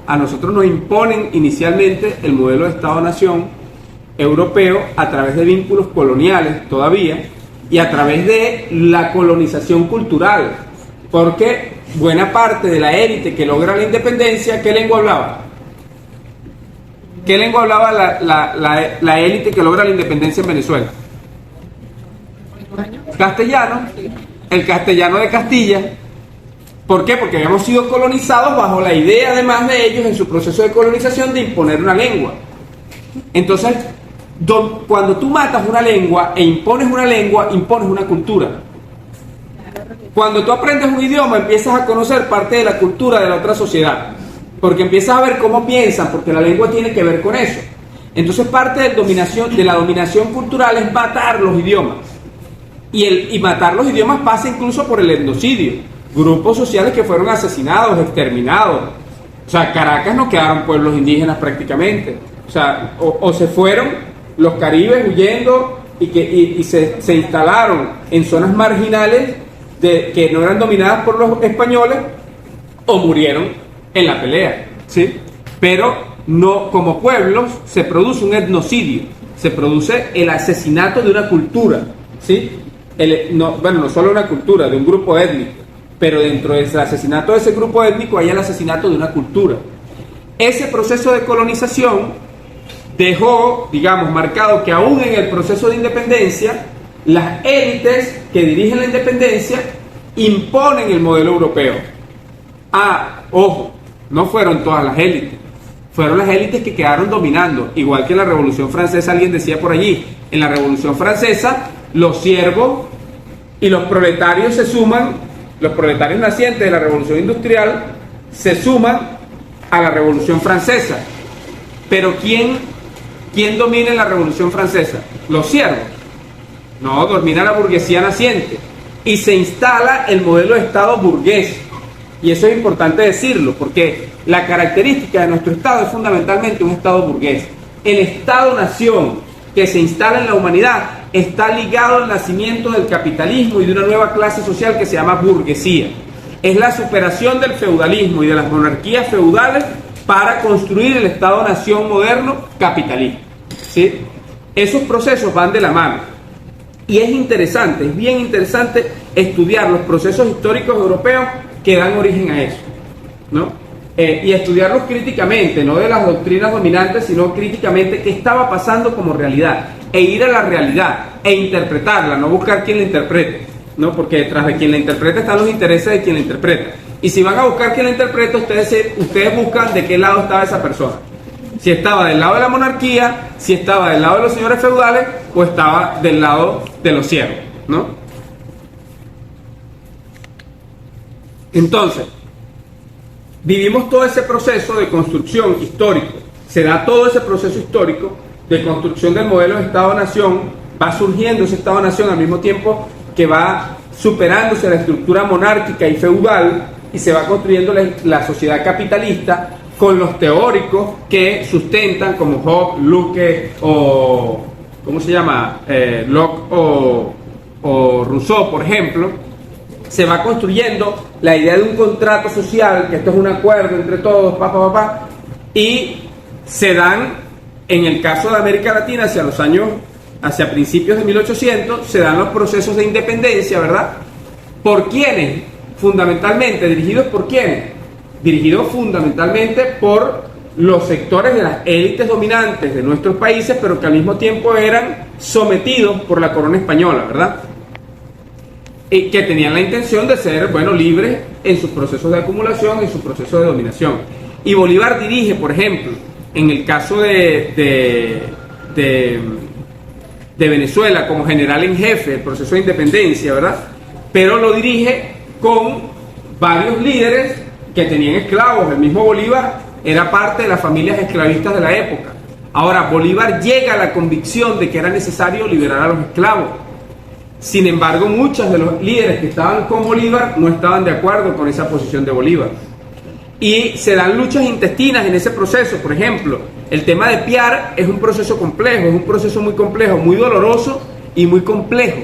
a nosotros nos imponen inicialmente el modelo de Estado-Nación europeo a través de vínculos coloniales todavía y a través de la colonización cultural, porque buena parte de la élite que logra la independencia, ¿qué lengua hablaba? ¿Qué lengua hablaba la élite que logra la independencia en Venezuela? Castellano, el castellano de Castilla. ¿Por qué? Porque habíamos sido colonizados bajo la idea, además de ellos, en su proceso de colonización, de imponer una lengua. Entonces, cuando tú matas una lengua e impones una lengua, impones una cultura. Cuando tú aprendes un idioma, empiezas a conocer parte de la cultura de la otra sociedad, porque empiezas a ver cómo piensan, porque la lengua tiene que ver con eso. Entonces parte de la dominación cultural es matar los idiomas. Y matar los idiomas pasa incluso por el etnocidio. Grupos sociales que fueron asesinados, exterminados. O sea, Caracas no quedaron pueblos indígenas prácticamente. O sea, o se fueron los caribes huyendo y se instalaron en zonas marginales que no eran dominadas por los españoles, o murieron en la pelea, ¿sí? Pero no, como pueblos se produce un etnocidio, se produce el asesinato de una cultura, ¿sí? No solo una cultura, de un grupo étnico, pero dentro del asesinato de ese grupo étnico hay el asesinato de una cultura. Ese proceso de colonización dejó, digamos, marcado que aún en el proceso de independencia, las élites que dirigen la independencia imponen el modelo europeo. Ojo, no fueron todas las élites, fueron las élites que quedaron dominando, igual que en la Revolución Francesa. Alguien decía por allí, en la Revolución Francesa, los siervos y los proletarios se suman, los proletarios nacientes de la Revolución Industrial se suman a la Revolución Francesa. Pero ¿quién domina en la Revolución Francesa? Los siervos. No, domina la burguesía naciente. Y se instala el modelo de Estado burgués. Y eso es importante decirlo, porque la característica de nuestro Estado es fundamentalmente un Estado burgués. El Estado-nación que se instala en la humanidad está ligado al nacimiento del capitalismo y de una nueva clase social que se llama burguesía. Es la superación del feudalismo y de las monarquías feudales para construir el Estado-nación moderno capitalista, ¿sí? Esos procesos van de la mano. Y es interesante, es bien interesante estudiar los procesos históricos europeos que dan origen a eso, ¿no? Y estudiarlos críticamente, no de las doctrinas dominantes, sino críticamente qué estaba pasando como realidad, e ir a la realidad, e interpretarla, no buscar quien la interprete, ¿no? Porque detrás de quien la interpreta están los intereses de quien la interpreta. Y si van a buscar quien la interpreta, ustedes buscan de qué lado estaba esa persona. Si estaba del lado de la monarquía, si estaba del lado de los señores feudales, o estaba del lado de los siervos, ¿no? Entonces, vivimos todo ese proceso de construcción histórico, se da todo ese proceso histórico de construcción del modelo de Estado-Nación, va surgiendo ese Estado-Nación al mismo tiempo que va superándose la estructura monárquica y feudal y se va construyendo la sociedad capitalista con los teóricos que sustentan, como Hobbes, Locke o ¿cómo se llama? Locke o Rousseau, por ejemplo. Se va construyendo la idea de un contrato social, que esto es un acuerdo entre todos, y se dan, en el caso de América Latina, hacia principios de 1800, se dan los procesos de independencia, ¿verdad? ¿Por quiénes? Fundamentalmente, ¿dirigidos por quiénes? Dirigidos fundamentalmente por los sectores de las élites dominantes de nuestros países, pero que al mismo tiempo eran sometidos por la corona española, ¿verdad? Y que tenían la intención de ser, libres en sus procesos de acumulación, en sus procesos de dominación. Y Bolívar dirige, por ejemplo, en el caso de Venezuela, como general en jefe, el proceso de independencia, ¿verdad? Pero lo dirige con varios líderes que tenían esclavos. El mismo Bolívar era parte de las familias esclavistas de la época. Ahora, Bolívar llega a la convicción de que era necesario liberar a los esclavos. Sin embargo, muchos de los líderes que estaban con Bolívar no estaban de acuerdo con esa posición de Bolívar. Y se dan luchas intestinas en ese proceso. Por ejemplo, el tema de Piar es un proceso complejo, es un proceso muy complejo, muy doloroso y muy complejo.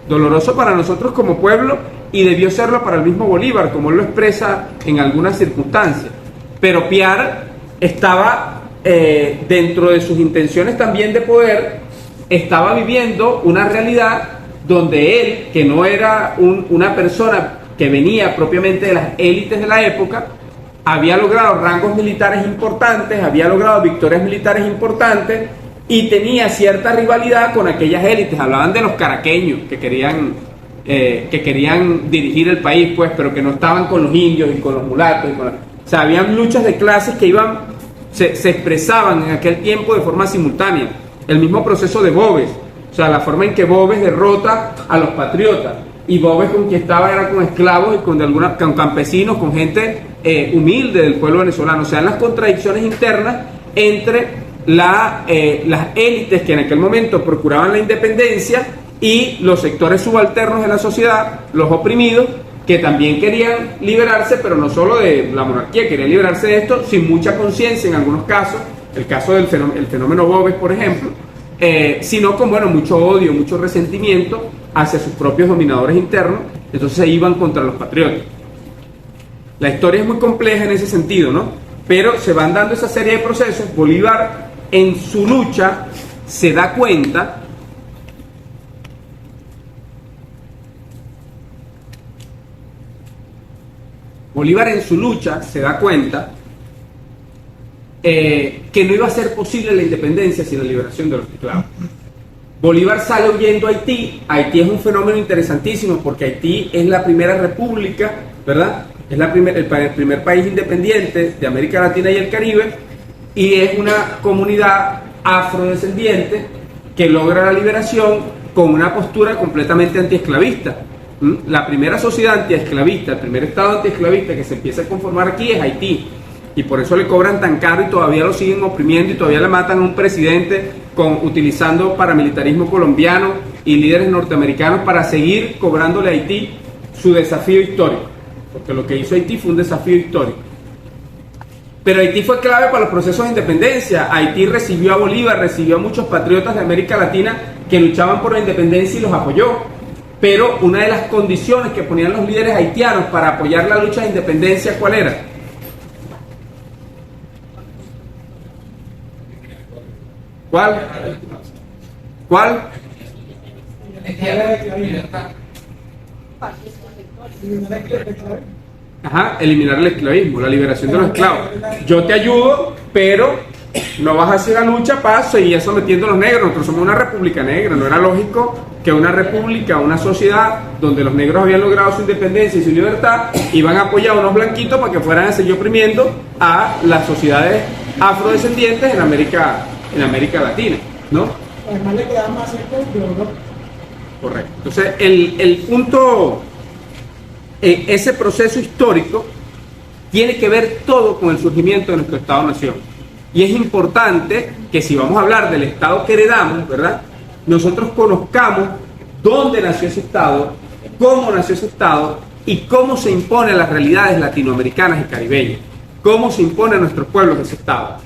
Doloroso para nosotros como pueblo y debió serlo para el mismo Bolívar, como él lo expresa en algunas circunstancias. Pero Piar estaba, dentro de sus intenciones también de poder, estaba viviendo una realidad donde él, que no era una persona que venía propiamente de las élites de la época, había logrado rangos militares importantes, había logrado victorias militares importantes y tenía cierta rivalidad con aquellas élites. Hablaban de los caraqueños que querían dirigir el país, pues, pero que no estaban con los indios y con los mulatos. O sea, habían luchas de clases que se expresaban en aquel tiempo de forma simultánea. El mismo proceso de Boves. O sea, la forma en que Boves derrota a los patriotas. Y Boves conquistaba era con esclavos y con campesinos, con gente humilde del pueblo venezolano. O sea, las contradicciones internas entre las élites que en aquel momento procuraban la independencia y los sectores subalternos de la sociedad, los oprimidos, que también querían liberarse, pero no solo de la monarquía, querían liberarse de esto sin mucha conciencia en algunos casos. El caso del fenómeno Boves, por ejemplo. Sino con mucho odio, mucho resentimiento hacia sus propios dominadores internos. Entonces se iban contra los patriotas. La historia es muy compleja en ese sentido, ¿no? Pero se van dando esa serie de procesos. Bolívar en su lucha se da cuenta que no iba a ser posible la independencia sin la liberación de los esclavos. Bolívar sale huyendo a Haití. Haití es un fenómeno interesantísimo porque Haití es la primera república, ¿verdad? Es el primer país independiente de América Latina y el Caribe, y es una comunidad afrodescendiente que logra la liberación con una postura completamente antiesclavista. La primera sociedad antiesclavista, el primer estado antiesclavista que se empieza a conformar aquí es Haití, y por eso le cobran tan caro y todavía lo siguen oprimiendo y todavía le matan a un presidente utilizando paramilitarismo colombiano y líderes norteamericanos para seguir cobrándole a Haití su desafío histórico, porque lo que hizo Haití fue un desafío histórico. Pero Haití fue clave para los procesos de independencia. Haití recibió a Bolívar, recibió a muchos patriotas de América Latina que luchaban por la independencia y los apoyó. Pero una de las condiciones que ponían los líderes haitianos para apoyar la lucha de independencia, ¿cuál era? ¿Cuál? Ajá, eliminar el esclavismo, la liberación de los esclavos. Yo te ayudo, pero no vas a hacer la lucha para seguir sometiendo a los negros. Nosotros somos una república negra, no era lógico que una república, una sociedad donde los negros habían logrado su independencia y su libertad, iban a apoyar a unos blanquitos para que fueran a seguir oprimiendo a las sociedades afrodescendientes en América Latina, ¿no? Además le queda más cerca de Europa. Correcto. Entonces, el punto, ese proceso histórico tiene que ver todo con el surgimiento de nuestro Estado-Nación. Y es importante que si vamos a hablar del Estado que heredamos, ¿verdad?, nosotros conozcamos dónde nació ese Estado, cómo nació ese Estado y cómo se impone a las realidades latinoamericanas y caribeñas, cómo se impone a nuestros pueblos ese Estado.